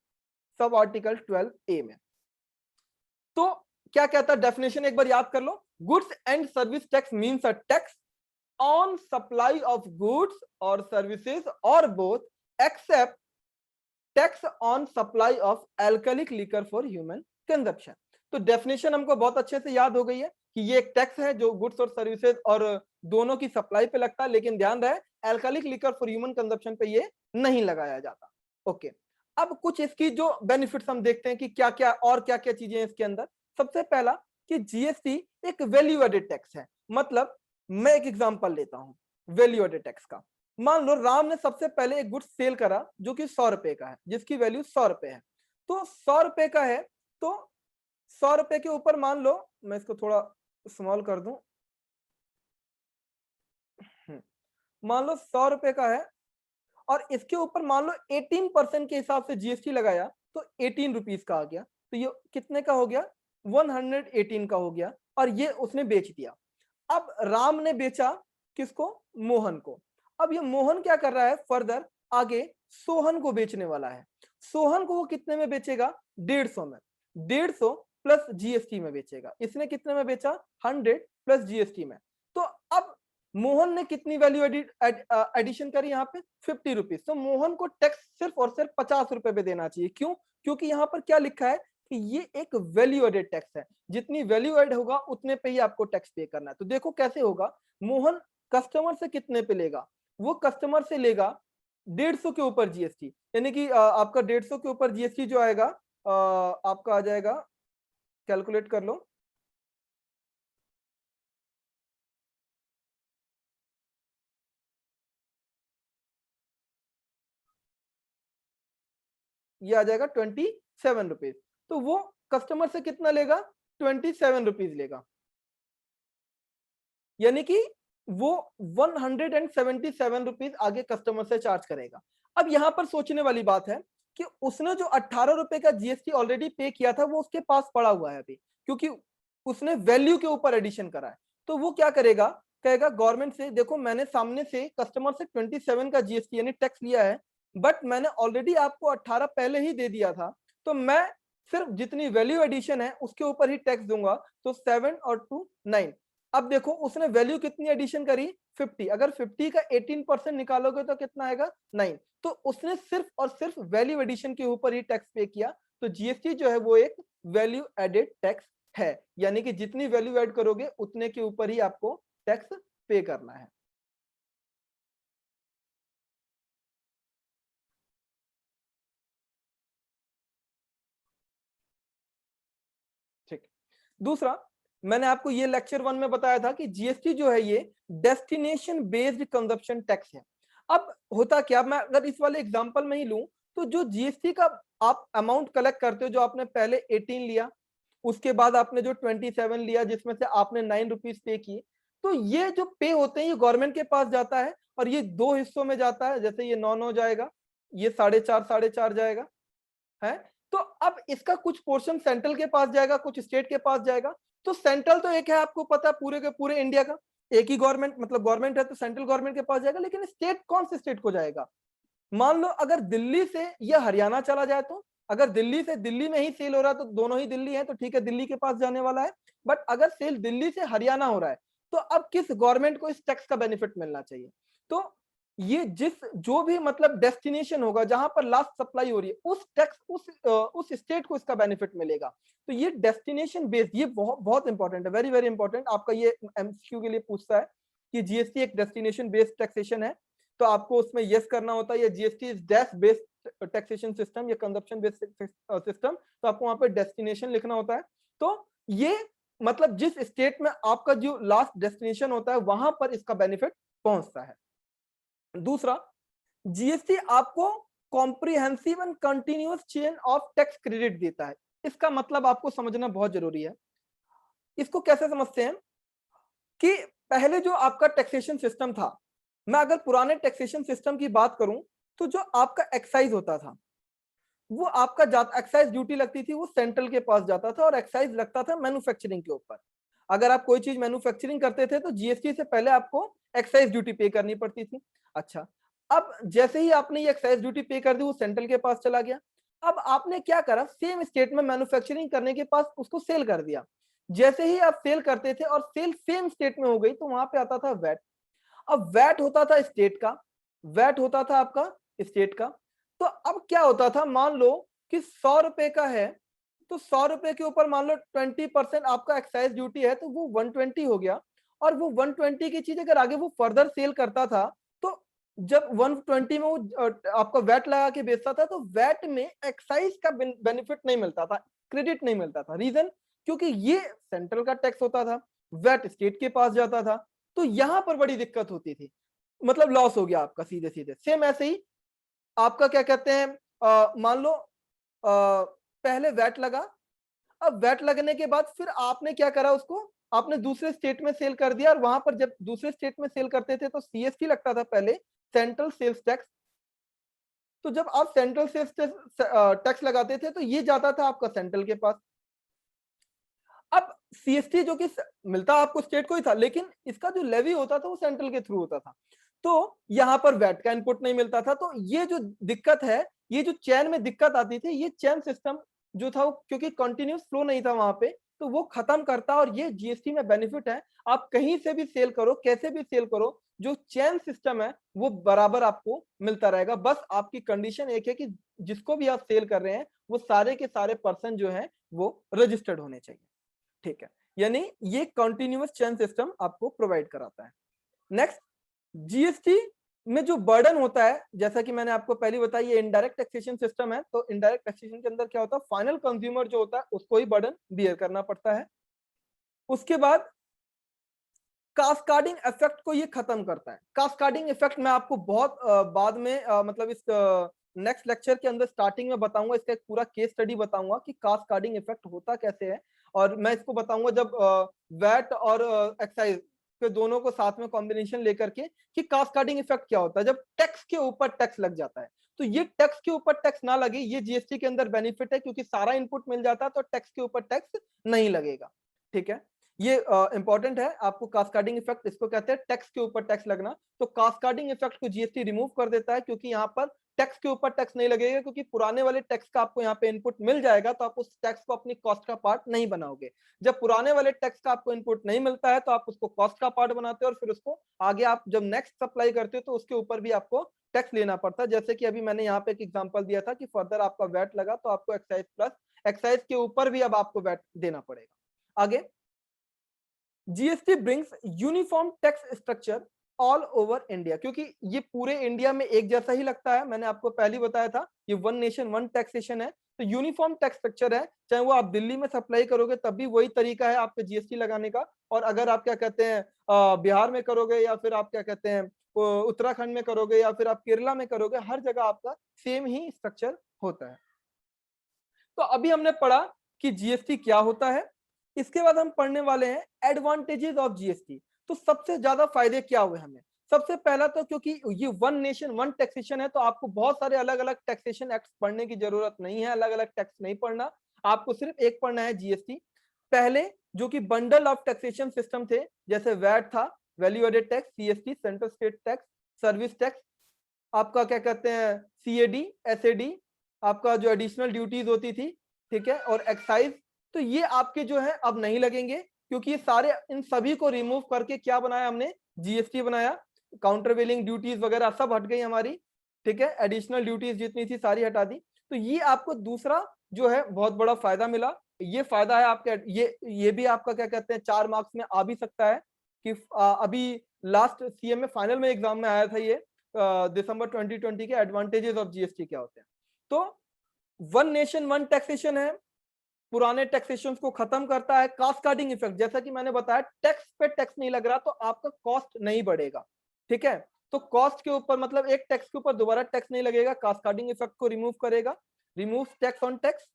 सब आर्टिकल 12A में। तो क्या कहता है डेफिनेशन, एक बार याद कर लो। Goods and service tax means a tax on supply of goods or services or both except tax on supply of alcoholic liquor for human consumption। तो डेफिनेशन हमको बहुत अच्छे से याद हो गई है कि ये एक टैक्स है जो गुड्स और सर्विसेज और दोनों की सप्लाई पे लगता है, लेकिन ध्यान रहे alcoholic liquor for human consumption पे ये नहीं लगाया जाता। ओके, अब कुछ इसकी जो बेनिफिट्स हम देखते हैं कि क्या क्या और क्या क्या चीजें हैं इसके अंदर। सबसे पहला कि जीएसटी एक वैल्यू एडेड टैक्स है। मतलब मैं एक एग्जांपल लेता हूं वैल्यू एडेड टैक्स का। मान लो राम ने सबसे पहले एक गुड्स सेल करा जो कि 100 रुपए का है, जिसकी वैल्यू 100 रुपए है। तो 100 रुपए का है, तो 100 रुपए के ऊपर मान लो, मैं इसको थोड़ा स्मॉल कर दूं, मान लो 100 रुपए का है और इसके ऊपर मान लो 18% के हिसाब से जीएसटी लगाया तो 18 रुपीज का आ गया। तो ये कितने का हो गया? 118 का हो गया, और ये उसने बेच दिया। अब राम ने बेचा किसको? मोहन को। अब ये मोहन क्या कर रहा है फर्दर आगे सोहन को बेचने वाला है। सोहन को वो कितने में बेचेगा? 150 में। 150 प्लस जीएसटी में बेचेगा। इसने कितने में बेचा? 100 प्लस जीएसटी में। तो अब मोहन ने कितनी वैल्यू एडिशन करी यहाँ पे? 50 रुपीज। तो मोहन को टैक्स सिर्फ और सिर्फ 50 रुपए पे देना चाहिए। क्यों? क्योंकि यहाँ पर क्या लिखा है कि ये एक वैल्यू एडेड टैक्स है, जितनी वैल्यू एड होगा उतने पे ही आपको टैक्स पे करना है। तो देखो कैसे होगा, मोहन कस्टमर से कितने पे लेगा? वो कस्टमर से लेगा 150 के ऊपर जीएसटी, यानी कि आपका 150 के ऊपर जीएसटी जो आएगा आपका आ जाएगा, कैलकुलेट कर लो, ये आ जाएगा 27 रुपीज। तो वो कस्टमर से कितना लेगा? 27 रुपीज लेगा, यानी कि वो 177 रुपीज आगे कस्टमर से चार्ज करेगा। अब यहां पर सोचने वाली बात है कि उसने जो 18 रुपए का जीएसटी ऑलरेडी पे किया था वो उसके पास पड़ा हुआ है अभी, क्योंकि उसने वैल्यू के ऊपर एडिशन करा है। तो वो क्या करेगा? कहेगा गवर्नमेंट से, देखो मैंने सामने से कस्टमर से 27 का जीएसटी यानी टैक्स लिया है, बट मैंने ऑलरेडी आपको 18 पहले ही दे दिया था, तो मैं सिर्फ जितनी वैल्यू एडिशन है उसके ऊपर ही टैक्स दूंगा। तो 7 और 2 9। अब देखो उसने वैल्यू कितनी एडिशन करी? 50। अगर 50 का 18% निकालोगे तो कितना आएगा? 9। तो उसने सिर्फ और सिर्फ वैल्यू एडिशन के ऊपर ही टैक्स पे किया। तो जीएसटी जो है वो एक वैल्यू एडेड टैक्स है, यानी कि जितनी वैल्यू ऐड करोगे उतने के ऊपर ही आपको टैक्स पे करना है। ठीक। दूसरा, मैंने आपको ये लेक्चर 1 में बताया था कि जीएसटी जो है ये डेस्टिनेशन बेस्ड कंजप्शन टैक्स है। अब होता क्या, मैं अगर इस वाले एग्जांपल में ही लूं, तो जो जीएसटी का आप अमाउंट कलेक्ट करते हो, जो आपने पहले 18 लिया, उसके बाद आपने जो 27 लिया जिसमें से आपने 9 रुपीज पे किए, तो ये जो पे होते हैं ये गवर्नमेंट के पास जाता है और ये दो हिस्सों में जाता है। जैसे ये 9 जाएगा, ये 4.5 जाएगा है। तो अब इसका कुछ पोर्शन सेंट्रल के पास जाएगा, कुछ स्टेट के पास जाएगा। तो सेंट्रल तो एक है, आपको पता है पूरे के पूरे इंडिया का एक ही गवर्नमेंट, मतलब गवर्नमेंट है तो सेंट्रल गवर्नमेंट के पास जाएगा। लेकिन स्टेट कौन से स्टेट को जाएगा? मान लो अगर दिल्ली से या हरियाणा चला जाए, तो अगर दिल्ली से दिल्ली में ही सेल हो रहा है तो दोनों ही दिल्ली है तो ठीक है, दिल्ली के पास जाने वाला है। बट अगर सेल दिल्ली से हरियाणा हो रहा है तो अब किस गवर्नमेंट को इस टैक्स का बेनिफिट मिलना चाहिए? तो ये जिस जो भी मतलब डेस्टिनेशन होगा जहां पर लास्ट सप्लाई हो रही है उस टैक्स उस स्टेट को इसका बेनिफिट मिलेगा। तो ये डेस्टिनेशन बेस्ड, ये बहुत बहुत इंपॉर्टेंट है, वेरी वेरी इंपॉर्टेंट। आपका ये एमसीक्यू के लिए पूछता है कि जीएसटी एक डेस्टिनेशन बेस्ड टैक्सेशन है, तो आपको उसमें यस करना होता है, ये GST is dash based taxation system या कंजप्शन बेस्ड सिस्टम, तो आपको वहां पे डेस्टिनेशन लिखना होता है। तो ये मतलब जिस स्टेट में आपका जो लास्ट डेस्टिनेशन होता है वहां पर इसका बेनिफिट पहुंचता है। दूसरा, जीएसटी आपको comprehensive and continuous chain of tax credit देता है। इसका मतलब आपको समझना बहुत जरूरी है। इसको कैसे समझते हैं कि पहले जो आपका टैक्सेशन सिस्टम था, मैं अगर पुराने टैक्सेशन सिस्टम की बात करूं तो जो आपका एक्साइज होता था वो आपका एक्साइज ड्यूटी लगती थी वो सेंट्रल के पास जाता था और एक्साइज लगता था मैन्युफैक्चरिंग के ऊपर। अगर आप कोई चीज मैन्युफैक्चरिंग करते थे तो जीएसटी से पहले आपको एक्साइज ड्यूटी पे करनी पड़ती थी। अच्छा, अब जैसे ही आपने ये एक्साइज ड्यूटी पे कर दी वो सेंट्रल के पास चला गया। अब आपने क्या करा, सेम स्टेट में मैन्युफैक्चरिंग करने के पास उसको सेल कर दिया। जैसे ही आप सेल करते थे और सेल सेम स्टेट में हो गई तो वहां पे आता था वैट। अब वैट होता था स्टेट का, वैट होता था आपका स्टेट का। तो अब क्या होता था, मान लो कि 100 रुपए का है तो 100 रुपए के ऊपर मान लो 20% आपका एक्साइज ड्यूटी है तो वो 120 हो गया। और वो 120 की चीज अगर आगे वो फर्दर सेल करता था तो जब 120 में वो आपका वैट लगा के बेचता था तो वैट में एक्साइज का बेनिफिट नहीं मिलता था, क्रेडिट नहीं मिलता था। रीजन, क्योंकि ये सेंट्रल का टैक्स होता था, वैट स्टेट के पास जाता था। तो यहां पर बड़ी दिक्कत होती थी, मतलब लॉस हो गया आपका सीधे सीधे। सेम ऐसे ही आपका क्या कहते हैं, मान लो पहले वैट लगा, अब वैट लगने के बाद फिर आपने क्या करा, उसको आपने दूसरे स्टेट में सेल कर दिया और वहां पर जब दूसरे स्टेट में सेल करते थे तो सीएसटी लगता था पहले, सेंट्रल सेल्स टैक्स। तो जब आप सेंट्रल सेल्स टैक्स लगाते थे तो ये जाता था आपका सेंट्रल के पास। अब सीएसटी जो कि मिलता आपको स्टेट को ही था, लेकिन इसका जो लेवी होता था वो सेंट्रल के थ्रू होता था। तो यहां पर वैट का इनपुट नहीं मिलता था। तो ये जो दिक्कत है, ये जो चैन में दिक्कत आती थी, ये चैन सिस्टम जो था क्योंकि कंटिन्यूस फ्लो नहीं था वहां पे, तो वो खत्म करता। और ये जीएसटी में बेनिफिट है, आप कहीं से भी सेल करो, कैसे भी सेल करो, जो चैन सिस्टम है वो बराबर आपको मिलता रहेगा। बस आपकी कंडीशन एक है कि जिसको भी आप सेल कर रहे हैं वो सारे के सारे पर्सन जो है वो रजिस्टर्ड होने चाहिए। ठीक है, यानी ये कंटिन्यूअस चेन सिस्टम आपको प्रोवाइड कराता है। नेक्स्ट, जीएसटी में जो बर्डन होता है, जैसा कि मैंने आपको पहले बताया, ये इनडायरेक्ट टैक्सेशन सिस्टम है। तो इनडायरेक्ट टैक्सेशन के अंदर क्या होता है, फाइनल कंज्यूमर जो होता है उसको ही बर्डन बियर करना पड़ता है। उसके बाद कास्काडिंग इफेक्ट को ये खत्म करता है। कास्काडिंग इफेक्ट मैं आपको बहुत बाद में मतलब इस नेक्स्ट लेक्चर के अंदर स्टार्टिंग में बताऊंगा, इसका एक पूरा केस स्टडी बताऊंगा कि कास्काडिंग इफेक्ट होता कैसे है। और मैं इसको बताऊंगा जब वैट और एक्साइज के दोनों को साथ में कॉम्बिनेशन लेकर के कि कास्काडिंग इफेक्ट क्या होता है जब टैक्स के ऊपर टैक्स लग जाता है। तो ये टैक्स के ऊपर टैक्स ना लगे, ये जीएसटी के अंदर बेनिफिट है, क्योंकि सारा इनपुट मिल जाता है तो टैक्स के ऊपर टैक्स नहीं लगेगा। ठीक है, ये इंपॉर्टेंट है आपको। कास्काडिंग इफेक्ट इसको कहते हैं, टैक्स के ऊपर टैक्स लगना। तो कास्काडिंग इफेक्ट को जीएसटी रिमूव कर देता है, क्योंकि यहाँ पर टैक्स के ऊपर टैक्स नहीं लगेगा, क्योंकि पुराने वाले टैक्स का आपको यहाँ पे इनपुट मिल जाएगा तो आप उस टैक्स को अपनी कॉस्ट का पार्ट नहीं बनाओगे। जब पुराने वाले टैक्स का आपको इनपुट नहीं मिलता है तो आप उसको कॉस्ट का पार्ट बनाते हो और फिर उसको आगे आप जब नेक्स्ट सप्लाई करते हो तो उसके ऊपर भी आपको टैक्स लेना पड़ता है। जैसे कि अभी मैंने यहाँ पे एक एग्जांपल दिया था कि फर्दर आपका वैट लगा तो आपको एक्साइज प्लस एक्साइज के ऊपर भी अब आपको वैट देना पड़ेगा। आगे, GST brings uniform tax structure all over India, क्योंकि ये पूरे इंडिया में एक जैसा ही लगता है। मैंने आपको पहले बताया था ये वन नेशन वन टैक्सेशन है, तो यूनिफॉर्म टैक्स स्ट्रक्चर है। चाहे वो आप दिल्ली में सप्लाई करोगे तब भी वही तरीका है आपके जीएसटी लगाने का, और अगर आप क्या कहते हैं बिहार में करोगे या फिर आप क्या कहते हैं उत्तराखंड में करोगे या फिर आप केरला में करोगे, हर जगह आपका सेम ही स्ट्रक्चर होता है। तो अभी हमने पढ़ा कि जीएसटी क्या होता है। इसके बाद हम पढ़ने वाले हैं एडवांटेजेस ऑफ जीएसटी। तो सबसे ज्यादा फायदे क्या हुए हमें। सबसे पहला तो क्योंकि ये वन नेशन वन टैक्सेशन है तो आपको बहुत सारे अलग अलग टैक्सेशन एक्ट पढ़ने की जरूरत नहीं है, अलग अलग टैक्स नहीं पढ़ना, आपको सिर्फ एक पढ़ना है जीएसटी। पहले जो कि बंडल ऑफ टैक्सेशन सिस्टम थे, जैसे वैट था, value added tax, CST central state tax, service tax, आपका क्या कहते हैं सीएडी, एसएडी, आपका जो एडिशनल ड्यूटीज होती थी, ठीक है, और एक्साइज। तो ये आपके जो है अब नहीं लगेंगे, क्योंकि ये सारे इन सभी को रिमूव करके क्या बनाया हमने, जीएसटी बनाया। काउंटरवेलिंग ड्यूटीज वगैरह सब हट गई हमारी, ठीक है, एडिशनल ड्यूटीज जितनी थी सारी हटा दी। तो ये आपको दूसरा जो है बहुत बड़ा फायदा मिला। ये फायदा है आपके, ये भी आपका क्या कहते हैं 4 मार्क्स में आ भी सकता है कि अभी लास्ट सीएम में फाइनल में एग्जाम में आया था ये। दिसंबर 2020 के एडवांटेजेस ऑफ जीएसटी क्या होते हैं। तो वन नेशन वन टैक्सेशन है, पुराने टैक्सेशन को खत्म करता है। कास्केडिंग इफेक्ट, जैसा कि मैंने बताया, टैक्स पे टैक्स नहीं लग रहा तो आपका कॉस्ट नहीं बढ़ेगा, ठीक है। तो कॉस्ट के ऊपर मतलब एक टैक्स के ऊपर दोबारा टैक्स नहीं लगेगा, कास्केडिंग इफेक्ट को रिमूव करेगा, remove tax on tax.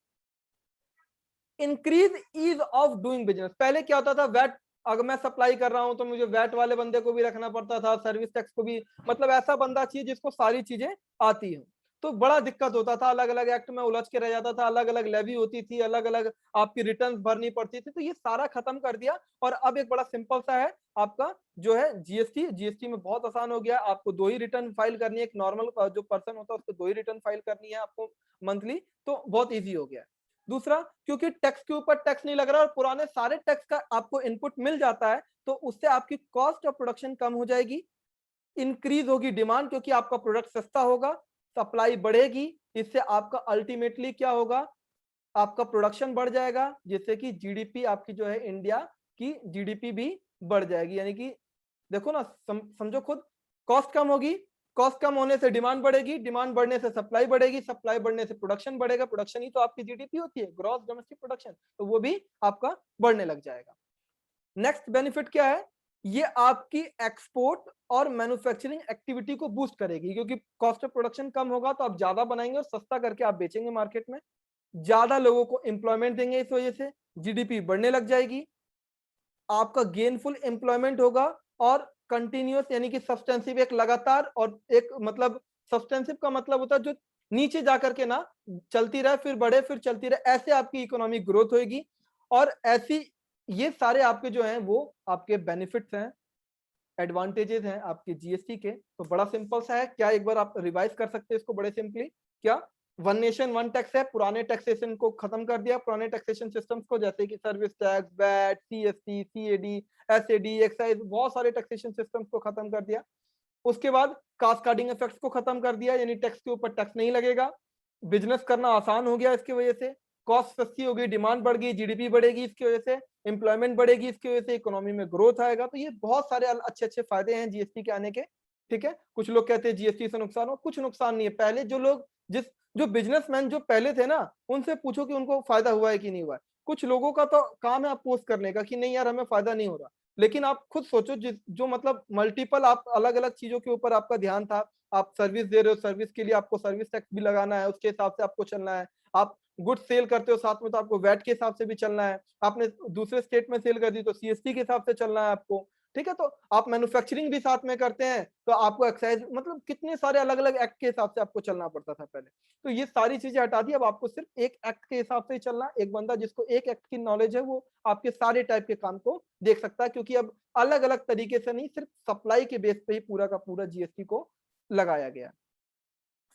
Increase ease of doing business, पहले क्या होता था, वैट अगर मैं सप्लाई कर रहा हूं तो मुझे वैट वाले बंदे को भी रखना पड़ता था, सर्विस टैक्स को भी, मतलब ऐसा बंदा चाहिए जिसको सारी चीजें आती हो, तो बड़ा दिक्कत होता था, अलग अलग एक्ट में उलझ के रह जाता था, अलग अलग लेवी होती थी, अलग अलग आपकी रिटर्न भरनी पड़ती थी। तो ये सारा खत्म कर दिया और अब एक बड़ा सिंपल सा है आपका जो है जीएसटी। जीएसटी में बहुत आसान हो गया, आपको 2 ही रिटर्न फाइल करनी है, एक नॉर्मल जो पर्सन होता है उसको 2 ही रिटर्न फाइल करनी है आपको मंथली, तो बहुत ईजी हो गया। दूसरा, क्योंकि टैक्स के ऊपर टैक्स नहीं लग रहा और पुराने सारे टैक्स का आपको इनपुट मिल जाता है, तो उससे आपकी कॉस्ट ऑफ प्रोडक्शन कम हो जाएगी, इंक्रीज होगी डिमांड क्योंकि आपका प्रोडक्ट सस्ता होगा, सप्लाई बढ़ेगी, इससे आपका अल्टीमेटली क्या होगा, आपका प्रोडक्शन बढ़ जाएगा, जिससे कि जीडीपी आपकी जो है इंडिया की जीडीपी भी बढ़ जाएगी। यानी कि देखो ना, समझो खुद, कॉस्ट कम होगी, कॉस्ट कम होने से डिमांड बढ़ेगी, डिमांड बढ़ने से सप्लाई बढ़ेगी, सप्लाई बढ़ने से प्रोडक्शन बढ़ेगा, प्रोडक्शन ही तो आपकी जीडीपी होती है, ग्रॉस डोमेस्टिक प्रोडक्शन, तो वो भी आपका बढ़ने लग जाएगा। नेक्स्ट बेनिफिट क्या है, ये आपकी एक्सपोर्ट और मैन्युफैक्चरिंग एक्टिविटी को बूस्ट करेगी, क्योंकि कॉस्ट ऑफ प्रोडक्शन कम होगा तो आप ज्यादा बनाएंगे और सस्ता करके आप बेचेंगे मार्केट में, ज्यादा लोगों को एम्प्लॉयमेंट देंगे, इस वजह से जीडीपी बढ़ने लग जाएगी, आपका गेनफुल एम्प्लॉयमेंट होगा और कंटिन्यूअस यानी कि सब्सटेंसिव, एक लगातार, और एक मतलब सब्सटेंसिव का मतलब होता है जो नीचे जाकर के ना चलती रहे फिर बढ़े फिर चलती रहे, ऐसे आपकी इकोनॉमिक ग्रोथ होगी। और ऐसी ये सारे आपके जो हैं वो आपके बेनिफिट्स हैं, एडवांटेजेस हैं आपके जीएसटी के। तो बड़ा सिंपल सा है, क्या एक बार आप रिवाइज कर सकते हैं इसको बड़े सिंपली, क्या वन नेशन वन टैक्स है, पुराने टैक्सेशन को खत्म कर दिया, पुराने टैक्सेशन सिस्टम्स को, जैसे कि service tax, VAT, CST, CAD, SAD, excise, बहुत सारे टैक्सेशन सिस्टम्स को खत्म कर दिया। उसके बाद कास्केडिंग इफेक्ट्स को खत्म कर दिया, यानी टैक्स के ऊपर टैक्स नहीं लगेगा, बिजनेस करना आसान हो गया इसकी वजह से, कॉस्ट सस्ती हो गई, डिमांड बढ़ गई, जीडीपी बढ़ेगी इसकी वजह से, एम्प्लॉयमेंट बढ़ेगी इसकी वजह से, इकोनॉमी में ग्रोथ आएगा। तो ये बहुत सारे अच्छे अच्छे फायदे हैं जीएसटी के आने के, ठीक है। कुछ लोग कहते हैं जीएसटी से नुकसान हो, कुछ नुकसान नहीं है। पहले जो लोग जो बिजनेसमैन जो पहले थे ना, उनसे पूछो कि उनको फायदा हुआ है कि नहीं हुआ है। कुछ लोगों का तो काम है अपोज करने का कि नहीं यार हमें फायदा नहीं हो रहा, लेकिन आप खुद सोचो, जो मतलब मल्टीपल आप अलग अलग चीजों के ऊपर आपका ध्यान था, आप सर्विस दे रहे हो, सर्विस के लिए आपको सर्विस टैक्स भी लगाना है, उसके हिसाब से आपको चलना है, आप गुड सेल करते हो साथ में तो आपको वैट के हिसाब से भी चलना है, आपने दूसरे स्टेट में सेल कर दी तो सीएसटी के हिसाब से चलना है आपको, ठीक है। तो आप मैन्युफैक्चरिंग भी साथ में करते हैं तो आपको एक्साइज, मतलब कितने सारे अलग अलग एक्ट के हिसाब से आपको चलना पड़ता था पहले। तो ये सारी चीजें हटा दी, अब आपको सिर्फ एक एक्ट के हिसाब से ही चलना। एक बंदा जिसको एक एक्ट की नॉलेज है वो आपके सारे टाइप के काम को देख सकता है, क्योंकि अब अलग अलग तरीके से नहीं, सिर्फ सप्लाई के बेस पे ही पूरा का पूरा जीएसटी को लगाया गया।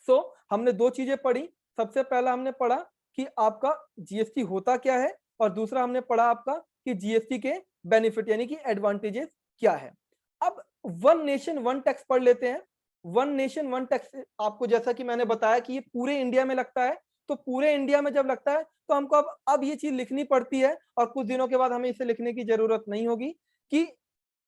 सो हमने दो चीजें पढ़ी, सबसे पहला हमने पढ़ा कि आपका जीएसटी होता क्या है, और दूसरा हमने पढ़ा आपका कि जीएसटी के बेनिफिट यानी कि एडवांटेजेस क्या है। अब वन नेशन वन टैक्स पढ़ लेते हैं। वन नेशन वन टैक्स आपको जैसा कि मैंने बताया कि ये पूरे इंडिया में लगता है, तो पूरे इंडिया में जब लगता है तो हमको अब ये चीज लिखनी पड़ती है, और कुछ दिनों के बाद हमें इसे लिखने की जरूरत नहीं होगी। कि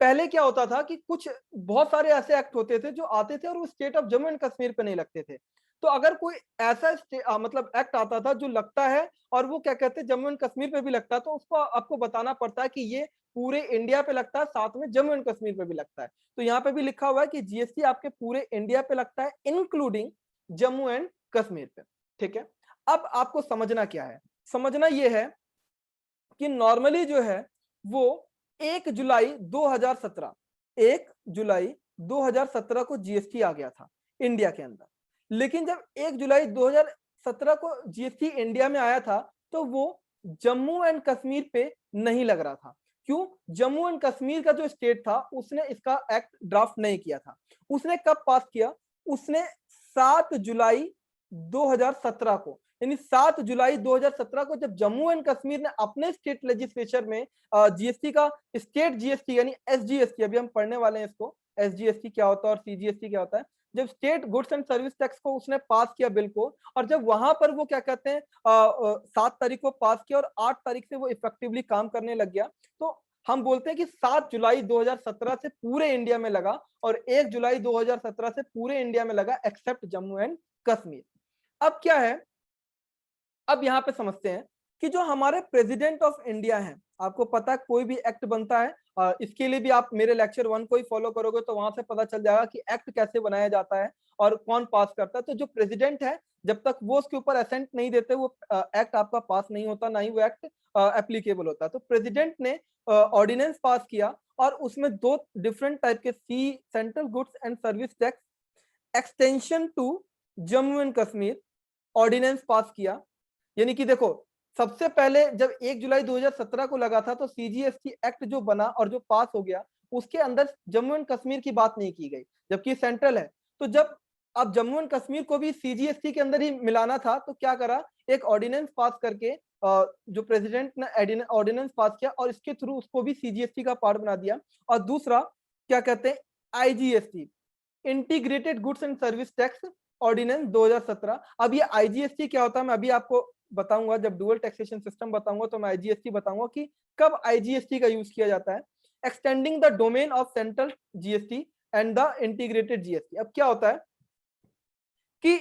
पहले क्या होता था कि कुछ बहुत सारे ऐसे एक्ट होते थे जो आते थे और वो state of Jammu and Kashmir पे नहीं लगते थे। तो अगर कोई ऐसा मतलब एक्ट आता था जो लगता है और वो क्या कहते हैं जम्मू एंड कश्मीर पे भी लगता है, तो उसको आपको बताना पड़ता है कि ये पूरे इंडिया पे लगता है, साथ में जम्मू एंड कश्मीर पे भी लगता है। तो यहाँ पे भी लिखा हुआ है कि जीएसटी आपके पूरे इंडिया पे लगता है, इंक्लूडिंग जम्मू एंड कश्मीर पे, ठीक है। अब आपको समझना क्या है, समझना ये है कि नॉर्मली जो है वो 1 जुलाई 2017 1 जुलाई 2017 को जीएसटी आ गया था इंडिया के अंदर। लेकिन जब 1 जुलाई 2017 को जीएसटी इंडिया में आया था तो वो जम्मू एंड कश्मीर पे नहीं लग रहा था। क्यों? जम्मू एंड कश्मीर का जो स्टेट था उसने इसका एक्ट ड्राफ्ट नहीं किया था। उसने कब पास किया? उसने 7 जुलाई 2017 को, यानी 7 जुलाई 2017 को जब जम्मू एंड कश्मीर ने अपने स्टेट लेजिस्लेचर में जीएसटी का, स्टेट जीएसटी यानी एसजीएसटी, अभी हम पढ़ने वाले हैं इसको, एसजीएसटी क्या होता है और सीजीएसटी क्या होता है, जब state goods and service tax को उसने पास किया बिल को, और जब वहां पर वो क्या कहते हैं 7 तारीख को पास किया और 8 तारीख से वो इफेक्टिवली काम करने लग गया, तो हम बोलते हैं कि 7 जुलाई 2017 से पूरे इंडिया में लगा और 1 जुलाई 2017 से पूरे इंडिया में लगा एक्सेप्ट जम्मू एंड कश्मीर। अब क्या है, अब यहाँ पे समझते हैं कि जो हमारे प्रेसिडेंट ऑफ इंडिया हैं, आपको पता है कोई भी एक्ट बनता है, इसके लिए भी आप मेरे लेक्चर 1 को ही फॉलो करोगे तो वहां से पता चल जाएगा कि एक्ट कैसे बनाया जाता है और कौन पास करता है। तो जो प्रेसिडेंट है, जब तक वो उसके ऊपर असेंट नहीं देते वो एक्ट आपका पास नहीं होता, ना ही वो एक्ट एप्लीकेबल होता है। तो प्रेसिडेंट ने ऑर्डिनेंस पास किया और उसमें 2 डिफरेंट टाइप के central goods and service tax extension to Jammu and Kashmir ordinance pass किया। यानी कि देखो, सबसे पहले जब 1 जुलाई 2017 को लगा था तो सीजीएसटी एक्ट जो बना और जो पास हो गया, उसके अंदर जम्मू एंड कश्मीर की बात नहीं की गई, जबकि सेंट्रल है। तो जब अब जम्मू एंड कश्मीर को भी सीजीएसटी के अंदर ही मिलाना था तो क्या करा, एक ऑर्डिनेंस पास करके जो प्रेसिडेंट ने ऑर्डिनेंस पास किया और इसके थ्रू उसको भी सीजीएसटी का पार्ट बना दिया। और दूसरा क्या कहते हैं, IGST, integrated goods and service tax ordinance 2017। अब ये आईजीएसटी क्या होता है मैं अभी आपको बताऊंगा, जब डुअल टैक्सेशन सिस्टम बताऊंगा तो मैं आईजीएसटी बताऊंगा कि कब आईजीएसटी का यूज किया जाता है। Extending the domain of central GST and the integrated GST. अब क्या होता है कि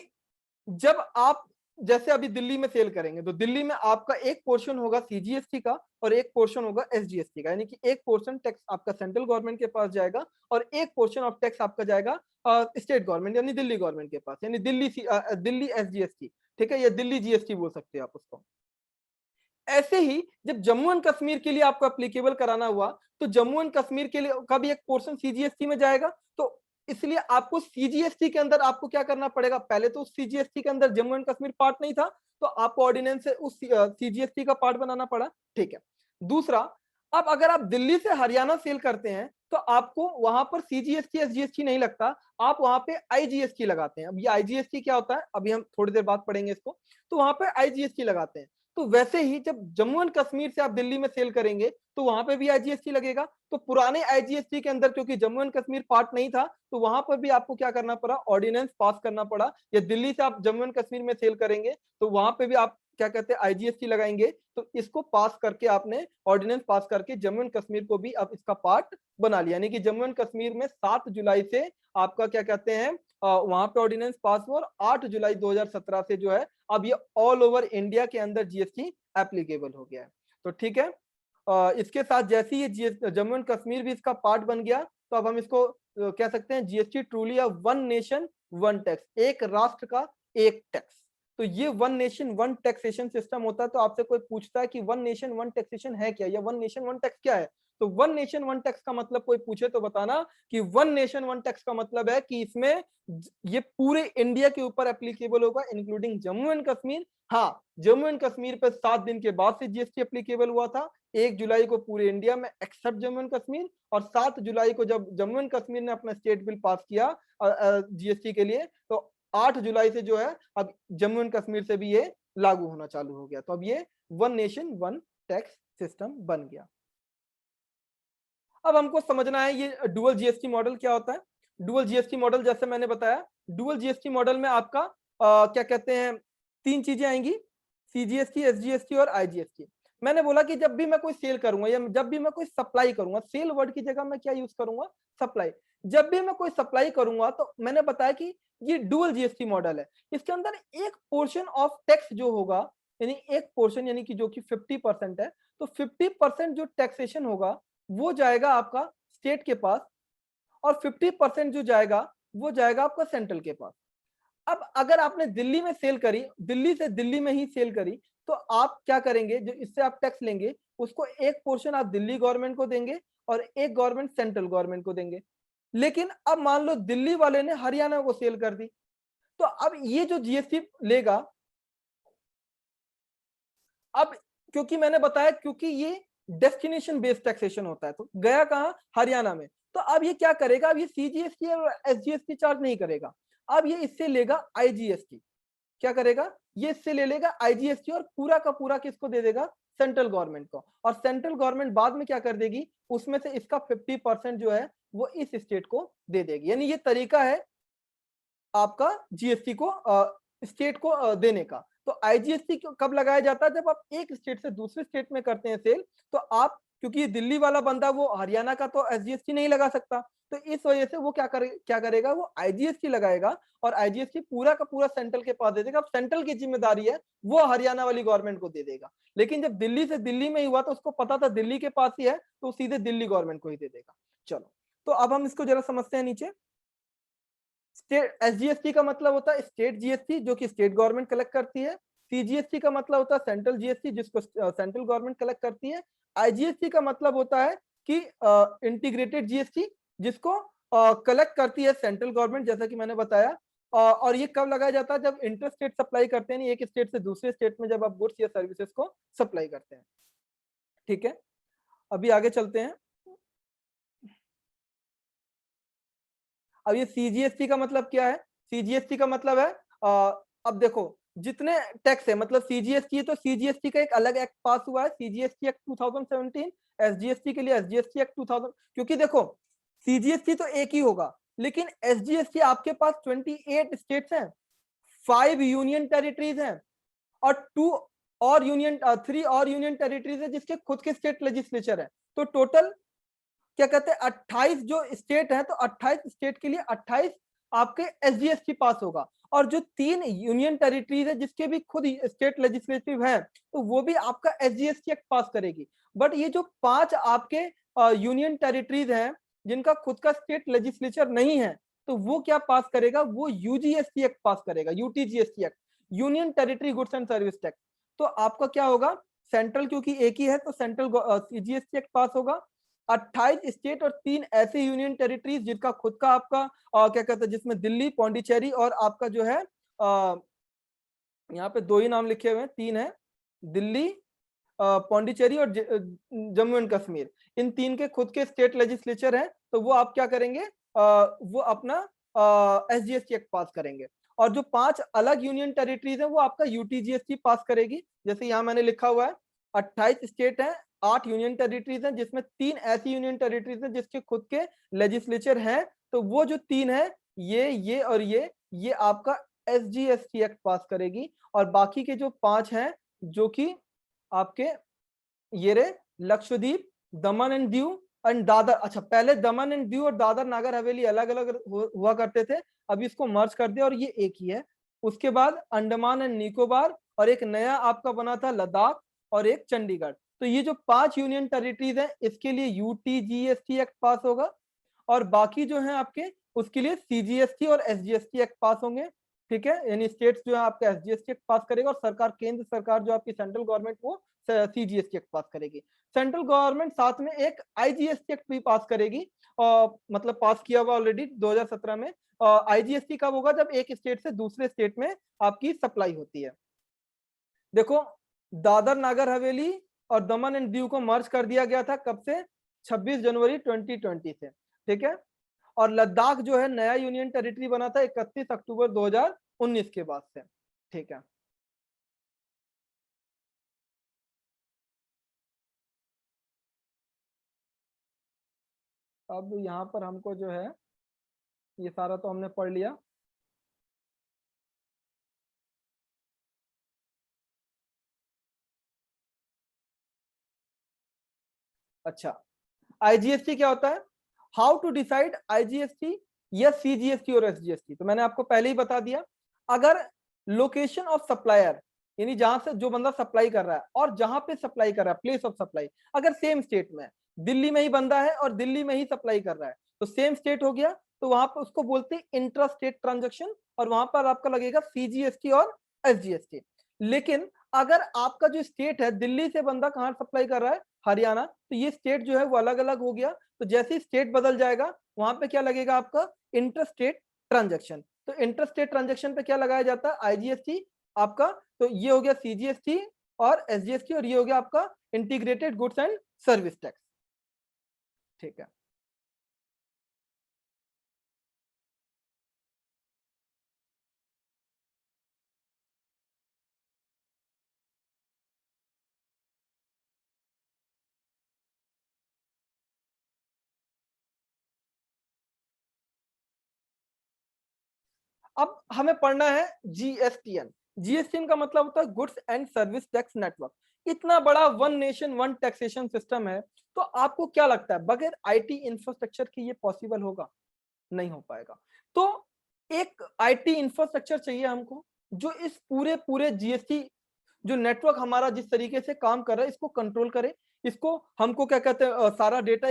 जब आप जैसे अभी दिल्ली में सेल करेंगे तो दिल्ली में आपका एक पोर्शन होगा सीजीएसटी का और एक पोर्शन होगा एसजीएसटी का, यानी कि एक पोर्शन टैक्स आपका सेंट्रल गवर्नमेंट के पास जाएगा और एक पोर्शन ऑफ टैक्स आपका जाएगा स्टेट गवर्नमेंट यानी दिल्ली गवर्नमेंट के पास, यानी दिल्ली एसजीएसटी, ठीक है, या दिल्ली जीएसटी बोल सकते हैं आप उसको। ऐसे ही जब जम्मू एंड कश्मीर के लिए आपको एप्लीकेबल कराना हुआ तो जम्मू एंड कश्मीर के लिए का भी एक पोर्शन सीजीएसटी में जाएगा। तो इसलिए आपको सीजीएसटी के अंदर आपको क्या करना पड़ेगा, पहले तो सीजीएसटी के अंदर जम्मू एंड कश्मीर पार्ट नहीं था तो आपको ऑर्डिनेंस से उस सीजीएसटी का पार्ट बनाना पड़ा, ठीक है। दूसरा, अब अगर आप दिल्ली से हरियाणा सेल करते हैं तो आपको वहां पर सीजीएसटी एसजीएसटी नहीं लगता, आप वहां पे आईजीएसटी लगाते हैं। अब ये आईजीएसटी क्या होता है अभी हम थोड़ी देर बाद पढ़ेंगे इसको। तो वहां पे आईजीएसटी लगाते हैं। तो वैसे ही जब जम्मू एंड कश्मीर से आप दिल्ली में सेल करेंगे तो वहां पे भी आईजीएसटी लगेगा। तो पुराने आईजीएसटी के अंदर क्योंकि जम्मू एंड कश्मीर पार्ट नहीं था तो वहां पर भी आपको क्या करना पड़ा, ऑर्डिनेंस पास करना पड़ा। या दिल्ली से आप जम्मू एंड कश्मीर में सेल करेंगे तो वहां पे भी आप क्या कहते हैं आईजीएसटी लगाएंगे। तो इसको पास करके आपने ऑर्डिनेंस पास करके जम्मू एंड कश्मीर को भी अब इसका पार्ट बना लिया, यानी कि जम्मू एंड कश्मीर में 7 जुलाई से आपका क्या कहते हैं वहां पे ऑर्डिनेंस पास हुआ और 8 जुलाई 2017 से जो है अब ये ऑल ओवर इंडिया के अंदर जीएसटी एप्लीकेबल हो गया है। तो ठीक है, इसके साथ जैसे ही जम्मू एंड कश्मीर भी इसका पार्ट बन गया तो अब हम इसको कह सकते हैं GST truly a one nation one tax, एक राष्ट्र का एक टैक्स। तो ये one nation one taxation system होता है। तो आपसे कोई पूछता है कि वन नेशन वन टैक्सेशन है क्या या वन नेशन वन टैक्स क्या है, तो वन नेशन वन टैक्स का मतलब कोई पूछे तो बताना कि वन नेशन वन टैक्स का मतलब है कि इसमें ये पूरे इंडिया के ऊपर एप्लीकेबल होगा इंक्लूडिंग जम्मू एंड कश्मीर। हाँ, जम्मू एंड कश्मीर पर 7 दिन के बाद से जीएसटी एप्लीकेबल हुआ था, 1 जुलाई को पूरे इंडिया में एक्सेप्ट जम्मू एंड कश्मीर, और 7 जुलाई को जब जम्मू एंड कश्मीर ने अपना स्टेट बिल पास किया जीएसटी के लिए तो 8 जुलाई से जो है अब जम्मू एंड कश्मीर से भी ये लागू होना चालू हो गया। तो अब ये one nation one tax system बन गया। अब हमको समझना है ये डुअल जीएसटी मॉडल क्या होता है। डुअल जीएसटी मॉडल जैसे मैंने बताया, डुअल जीएसटी मॉडल में आपका क्या कहते हैं 3 चीजें आएंगी, सीजीएसटी, एसजीएसटी और आईजीएसटी। मैंने बोला कि जब भी मैं कोई सेल करूंगा या जब भी मैं कोई सप्लाई करूंगा, सेल वर्ड की जगह मैं क्या यूज करूंगा, सप्लाई। जब भी मैं कोई सप्लाई करूंगा तो मैंने बताया कि ये डुअल जीएसटी मॉडल है। इसके अंदर एक पोर्शन ऑफ टैक्स जो होगा, यानी एक पोर्शन यानी कि जो कि 50% है, तो 50% जो टैक्सेशन होगा वो जाएगा आपका स्टेट के पास और 50% जो जाएगा वो जाएगा आपका सेंट्रल के पास। अब अगर आपने दिल्ली में सेल करी, दिल्ली से दिल्ली में ही सेल करी, तो आप क्या करेंगे, जो इससे आप टैक्स लेंगे उसको एक पोर्शन आप दिल्ली गवर्नमेंट को देंगे और एक गवर्नमेंट सेंट्रल गवर्नमेंट को देंगे। लेकिन अब मान लो दिल्ली वाले ने हरियाणा को सेल कर दी, तो अब ये जो जीएसटी लेगा, अब क्योंकि मैंने बताया क्योंकि ये डेस्टिनेशन बेस्ड टैक्सेशन होता है तो गया कहां, हरियाणा में, तो अब ये क्या करेगा, अब ये सीजीएसटी और एसजीएसटी चार्ज नहीं करेगा, अब ये इससे लेगा आईजीएसटी। क्या करेगा, ये इससे ले लेगा आईजीएसटी और पूरा का पूरा किसको दे देगा, सेंट्रल गवर्नमेंट को। और सेंट्रल गवर्नमेंट बाद में क्या कर देगी, उसमें से इसका 50% जो है वो इस स्टेट को दे देगी। यानी ये तरीका है आपका जीएसटी को स्टेट को देने का। तो आईजीएसटी कब लगाया जाता है, जब आप एक स्टेट से दूसरे स्टेट में करते हैं सेल, तो आप क्योंकि ये दिल्ली वाला बंदा वो हरियाणा का तो एसजीएसटी नहीं लगा सकता, तो इस वजह से वो क्या करेगा, वो आईजीएसटी लगाएगा और आईजीएसटी पूरा का पूरा सेंट्रल के पास दे देगा। अब सेंट्रल की जिम्मेदारी है वो हरियाणा वाली गवर्नमेंट को दे देगा, लेकिन जब दिल्ली से दिल्ली में ही हुआ तो उसको पता था दिल्ली के पास ही है, तो सीधे दिल्ली गवर्नमेंट को ही दे देगा। चलो, तो अब हम इसको जरा समझते हैं नीचे। स्टेट एसजीएसटी का मतलब होता है स्टेट जीएसटी, जो कि स्टेट गवर्नमेंट कलेक्ट करती है। सीजीएसटी का मतलब होता है सेंट्रल जीएसटी, जिसको सेंट्रल गवर्नमेंट कलेक्ट करती है। आईजीएसटी का मतलब होता है कि इंटीग्रेटेड जीएसटी, जिसको कलेक्ट करती है सेंट्रल गवर्नमेंट, जैसा कि मैंने बताया। और ये कब लगाया जाता है, जब इंटर स्टेट सप्लाई करते हैं, एक स्टेट से दूसरे स्टेट में जब आप गुड्स या सर्विसेज को सप्लाई करते हैं। ठीक है, अभी आगे चलते हैं। अब ये सीजीएसटी का मतलब क्या है? सीजीएसटी का मतलब है अब देखो जितने टैक्स है, मतलब सीजीएसटी है तो सीजीएसटी का एक अलग एक्ट पास हुआ है, सीजीएसटी एक्ट 2017। एसजीएसटी के लिए एसजीएसटी एक्ट 2000, क्योंकि देखो सीजीएसटी तो एक ही होगा, लेकिन एसजीएसटी आपके पास 28 स्टेट्स हैं, 5 यूनियन टेरिटरीज हैं और 3 और यूनियन टेरिटरीज है जिसके खुद के स्टेट लेजिस्लेचर है। तो टोटल क्या कहते हैं 28 जो स्टेट है, तो 28 स्टेट के लिए 28 आपके एसजीएसटी पास होगा। और जो 3 यूनियन टेरिटरीज है जिसके भी खुद स्टेट लेजिस्लेटिव है, तो वो भी आपका एसजीएसटी एक्ट पास करेगी। बट ये जो 5 आपके यूनियन टेरिटरीज हैं जिनका खुद का स्टेट लेजिस्लेचर नहीं है, तो वो क्या पास करेगा, वो यूजीएसटी एक्ट पास करेगा, UTGST act, union territory goods and service tax. तो आपका क्या होगा, सेंट्रल क्योंकि एक ही है तो सेंट्रल सीजीएसटी एक्ट पास होगा। 28 स्टेट और 3 ऐसे यूनियन टेरिटरीज जिनका खुद का आपका क्या कहते हैं, जिसमें दिल्ली, पौंडीचेरी और आपका जो है यहाँ पे 2 ही नाम लिखे हुए हैं, 3 है, दिल्ली, पौंडीचेरी और जम्मू एंड कश्मीर। इन 3 के खुद के स्टेट लेजिस्लेचर हैं, तो वो आप क्या करेंगे, वो अपना एसजीएसटी एक्ट पास करेंगे। और जो 5 अलग यूनियन टेरिटरीज हैं वो आपका यूटीजीएसटी पास करेगी। जैसे यहाँ मैंने लिखा हुआ है 28 स्टेट हैं, 8 यूनियन टेरिटरीज हैं, जिसमें 3 ऐसी यूनियन टेरिटरीज हैं जिसके खुद के लेजिस्लेचर हैं। तो वो जो 3 है, ये और ये आपका एसजीएसटी एक्ट पास करेगी। और बाकी के जो 5 हैं, जो कि आपके ये रे लक्षद्वीप, दमन एंड दीव एंड दादर। अच्छा, पहले दमन एंड दीव और दादर नागर हवेली अलग अलग हुआ करते थे, अभी इसको मर्ज कर दिया और ये एक ही है। उसके बाद अंडमान एंड निकोबार, और एक नया आपका बना था लद्दाख, और एक चंडीगढ़। तो ये जो 5 यूनियन टेरिटरीज हैं इसके लिए यूटीजीएसटी एक्ट पास होगा, और बाकी जो है आपके उसके लिए सीजीएसटी और एसजीएसटी एक्ट पास होंगे। ठीक है, यानी स्टेट्स जो है आपका एसजीएसटी एक्ट पास करेगा, और सरकार, केंद्र सरकार जो आपकी सेंट्रल गवर्नमेंट, वो सीजीएसटी एक्ट पास करेगी। सेंट्रल गवर्नमेंट साथ में एक आईजीएसटी एक्ट भी पास करेगी, और मतलब पास किया हुआ ऑलरेडी 2017 में। आईजीएसटी कब होगा, जब एक स्टेट से दूसरे स्टेट में आपकी सप्लाई होती है। देखो, दादर नागर हवेली और दमन एंड दीव को मर्ज कर दिया गया था, कब से, 26 जनवरी 2020 से। ठीक है, और लद्दाख जो है नया यूनियन टेरिटरी बना था 31 अक्टूबर 2019 के बाद से। ठीक है, अब यहाँ पर हमको जो है ये सारा तो हमने पढ़ लिया। अच्छा, आईजीएसटी क्या होता है, हाउ टू डिसाइड आईजीएसटी या सीजीएसटी और एसजीएसटी। तो मैंने आपको पहले ही बता दिया, अगर लोकेशन ऑफ सप्लायर, यानी जहां से जो बंदा सप्लाई कर रहा है और जहां पे सप्लाई कर रहा है, प्लेस ऑफ सप्लाई, अगर सेम स्टेट में है, दिल्ली में ही बंदा है और दिल्ली में ही सप्लाई कर रहा है, तो सेम स्टेट हो गया, तो वहां पर उसको बोलते हैं इंट्रा स्टेट ट्रांजेक्शन, और वहां पर आपका लगेगा सीजीएसटी और एसजीएसटी। लेकिन अगर आपका जो स्टेट है, दिल्ली से बंदा कहाँ सप्लाई कर रहा है, हरियाणा, तो ये स्टेट जो है वो अलग अलग हो गया, तो जैसे ही स्टेट बदल जाएगा वहां पे क्या लगेगा आपका, इंटर स्टेट ट्रांजेक्शन। तो इंटर स्टेट ट्रांजेक्शन पे क्या लगाया जाता है, आईजीएसटी आपका। तो ये हो गया सीजीएसटी और एसजीएसटी, और ये हो गया आपका integrated goods and service tax. ठीक है, अब हमें पढ़ना है जीएसटीएन। जीएसटीएन का मतलब होता है goods and service tax network. इतना बड़ा one nation one taxation system है, तो आपको क्या लगता है बगैर आईटी इंफ्रास्ट्रक्चर के ये पॉसिबल होगा? नहीं हो पाएगा। तो एक आईटी इंफ्रास्ट्रक्चर चाहिए हमको, जो इस पूरे पूरे जीएसटी जो नेटवर्क हमारा जिस तरीके से काम कर रहा है इसको कंट्रोल करे। इसको हमको क्या कहते हैं सारा डेटा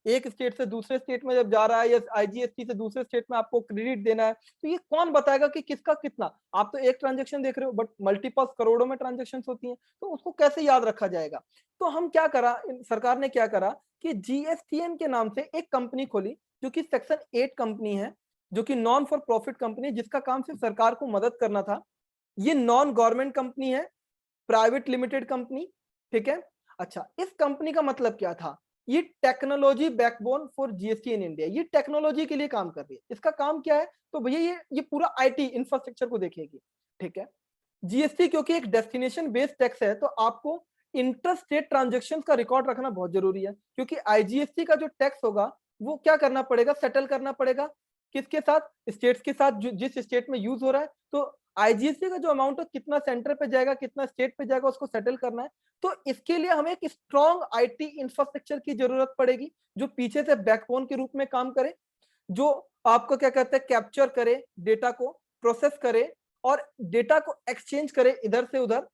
एक स्टेट से दूसरे स्टेट में जब जा रहा है या आईजीएसटी से दूसरे स्टेट में आपको क्रेडिट देना है, तो ये कौन बताएगा कि किसका कितना? आप तो एक ट्रांजैक्शन देख रहे हो बट मल्टीपल करोड़ों में ट्रांजैक्शंस होती हैं, तो उसको कैसे याद रखा जाएगा? तो हम क्या करा, सरकार ने क्या करा कि जीएसटीएन के नाम से एक कंपनी खोली, जो कि सेक्शन 8 कंपनी है, जो कि नॉन फॉर प्रॉफिट कंपनी, जिसका काम सिर्फ सरकार को मदद करना था। ये नॉन गवर्नमेंट कंपनी है, प्राइवेट लिमिटेड कंपनी, ठीक है। अच्छा, इस कंपनी का मतलब क्या था? ये technology backbone for GST in India, ये टेक्नोलॉजी के लिए काम कर रही है। इसका काम क्या है? तो भैया ये पूरा आईटी इंफ्रास्ट्रक्चर को देखेगी, ठीक है। जीएसटी क्योंकि एक डेस्टिनेशन बेस्ड टैक्स है, तो आपको इंटर स्टेट ट्रांजेक्शन का रिकॉर्ड रखना बहुत जरूरी है, क्योंकि आईजीएसटी का जो टैक्स होगा वो क्या करना पड़ेगा, सेटल करना पड़ेगा किसके साथ? स्टेट्स के साथ, जिस स्टेट में यूज हो रहा है। तो आईजीएसटी का जो अमाउंट है कितना सेंटर पे जाएगा कितना स्टेट पे जाएगा उसको सेटल करना है। तो इसके लिए हमें एक स्ट्रॉन्ग आईटी इंफ्रास्ट्रक्चर की जरूरत पड़ेगी, जो पीछे से बैकबोन के रूप में काम करे, जो आपको क्या कहते हैं कैप्चर करे, डेटा को प्रोसेस करे और डेटा को एक्सचेंज करे इधर से उधर।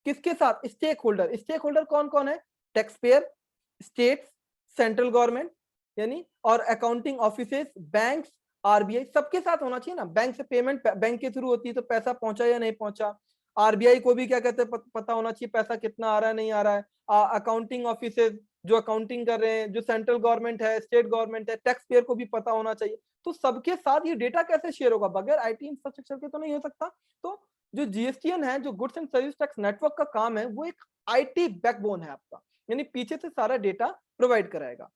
किसके साथ? Stake holder. स्टेक होल्डर कौन कौन है? Tax payer, state, central government यानी, और अकाउंटिंग ऑफिसेस, बैंक, आरबीआई, सबके साथ होना चाहिए ना। बैंक से पेमेंट बैंक के थ्रू होती है, तो पैसा पहुंचा या नहीं पहुंचा। आरबीआई को भी क्या कहते हैं पता होना चाहिए पैसा कितना आ रहा है नहीं आ रहा है। अकाउंटिंग ऑफिसेस जो अकाउंटिंग कर रहे हैं, जो सेंट्रल गवर्नमेंट है, स्टेट गवर्नमेंट है, टैक्स पेयर को भी पता होना चाहिए। तो सबके साथ ये डेटा कैसे शेयर होगा? बगैर आईटी इंफ्रास्ट्रक्चर के तो नहीं हो सकता। तो जो जीएसटीएन है, जो goods and service tax network का काम है, वो एक आईटी बैकबोन है आपका, यानी पीछे से सारा डेटा प्रोवाइड कराएगा।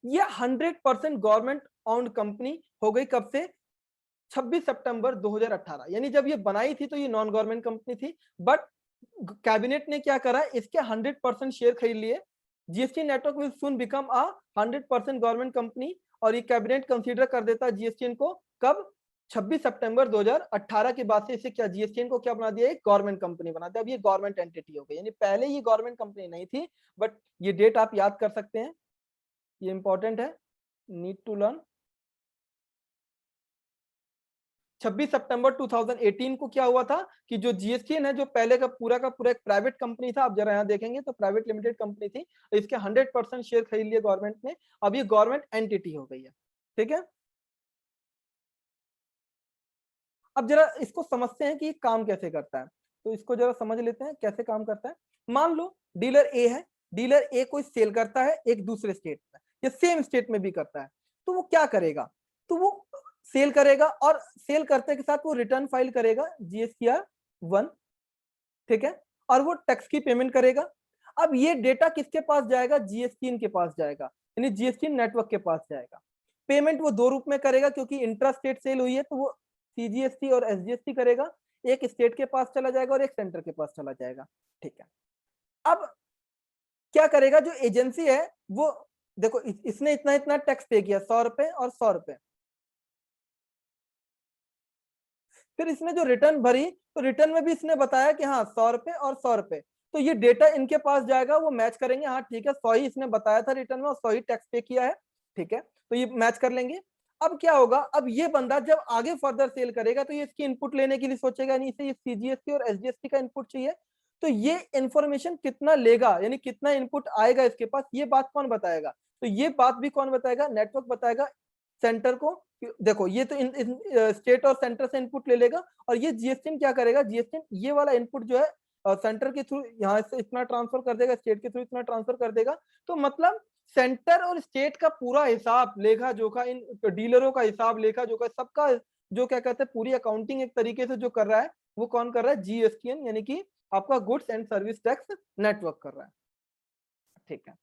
ये 100% गवर्नमेंट ओन्ड कंपनी हो गई कब से? 26 सितंबर 2018, यानी जब ये बनाई थी तो ये नॉन गवर्नमेंट कंपनी थी, बट कैबिनेट ने क्या करा, इसके 100% शेयर खरीद लिए। GST network will soon become a 100% government company, और ये कैबिनेट कंसीडर कर देता है जीएसटीएन को कब? 26 सितंबर 2018 के बाद से इसे क्या, जीएसटीएन को क्या बना दिया? एक गवर्नमेंट कंपनी बना दिया। अब ये गवर्नमेंट एंटिटी हो गई, यानी पहले ये गवर्नमेंट कंपनी नहीं थी। बट ये डेट आप याद कर सकते हैं, ये इंपॉर्टेंट है, नीड टू लर्न। 26 सितंबर 2018 को क्या हुआ था कि जो जीएसटीएन है, जो पहले का पूरा एक प्राइवेट कंपनी था, आप जरा यहाँ देखेंगे तो प्राइवेट लिमिटेड कंपनी थी, इसके 100% शेयर खरीद लिए गवर्नमेंट ने। अब ये गवर्नमेंट एंटिटी हो गई है, ठीक है। अब जरा इसको समझते हैं कि ये काम कैसे करता है, तो इसको जरा समझ लेते हैं कैसे काम करता है। मान लो डीलर ए है, डीलर ए कोई सेल करता है एक दूसरे स्टेट में या सेम स्टेट में भी करता है, तो वो क्या करेगा? तो वो सेल करेगा और सेल करते के साथ वो रिटर्न फाइल करेगा GSTR 1, ठीक है, और वो टैक्स की पेमेंट करेगा। अब ये डेटा किसके पास जाएगा? जीएसटीएन के पास जाएगा, यानी जीएसटीएन नेटवर्क के पास जाएगा। पेमेंट वो दो रूप में करेगा, क्योंकि इंट्रा स्टेट सेल हुई है, तो वो सीजीएसटी और एसजीएसटी करेगा। एक स्टेट के पास चला जाएगा और एक सेंटर के पास चला जाएगा, ठीक है। अब क्या करेगा जो एजेंसी है वो, देखो इसने इतना इतना टैक्स पे किया, 100 रुपए और 100 रुपए, फिर इसने जो रिटर्न भरी, तो रिटर्न में भी इसने बताया कि हाँ 100 रुपए और 100 रुपए, तो ये डेटा इनके पास जाएगा, वो मैच करेंगे, हाँ ठीक है 100 ही इसने बताया था रिटर्न में और 100 ही टैक्स पे किया है, ठीक है, तो ये मैच कर लेंगे। अब क्या होगा, अब ये बंदा जब आगे फर्दर सेल करेगा तो ये इसकी इनपुट लेने के लिए सोचेगा, नहीं इसे ये सीजीएसटी और एसजीएसटी का इनपुट चाहिए, तो ये इंफॉर्मेशन कितना लेगा, यानी कितना इनपुट आएगा इसके पास, ये बात कौन बताएगा? तो ये बात भी कौन बताएगा? नेटवर्क बताएगा सेंटर को। देखो ये तो इन स्टेट और सेंटर से इनपुट ले लेगा, और ये जीएसटीएन क्या करेगा, जीएसटीएन ये वाला इनपुट जो है सेंटर के थ्रू यहाँ से इतना ट्रांसफर कर देगा, स्टेट के थ्रू इतना ट्रांसफर कर देगा। तो मतलब सेंटर और स्टेट का पूरा हिसाब लेखा जोखा, इन डीलरों का हिसाब लेखा जोखा, सबका जो क्या कहते हैं पूरी अकाउंटिंग एक तरीके से जो कर रहा है, वो कौन कर रहा है? जीएसटीएन, यानी कि आपका goods and service tax network कर रहा है, ठीक है।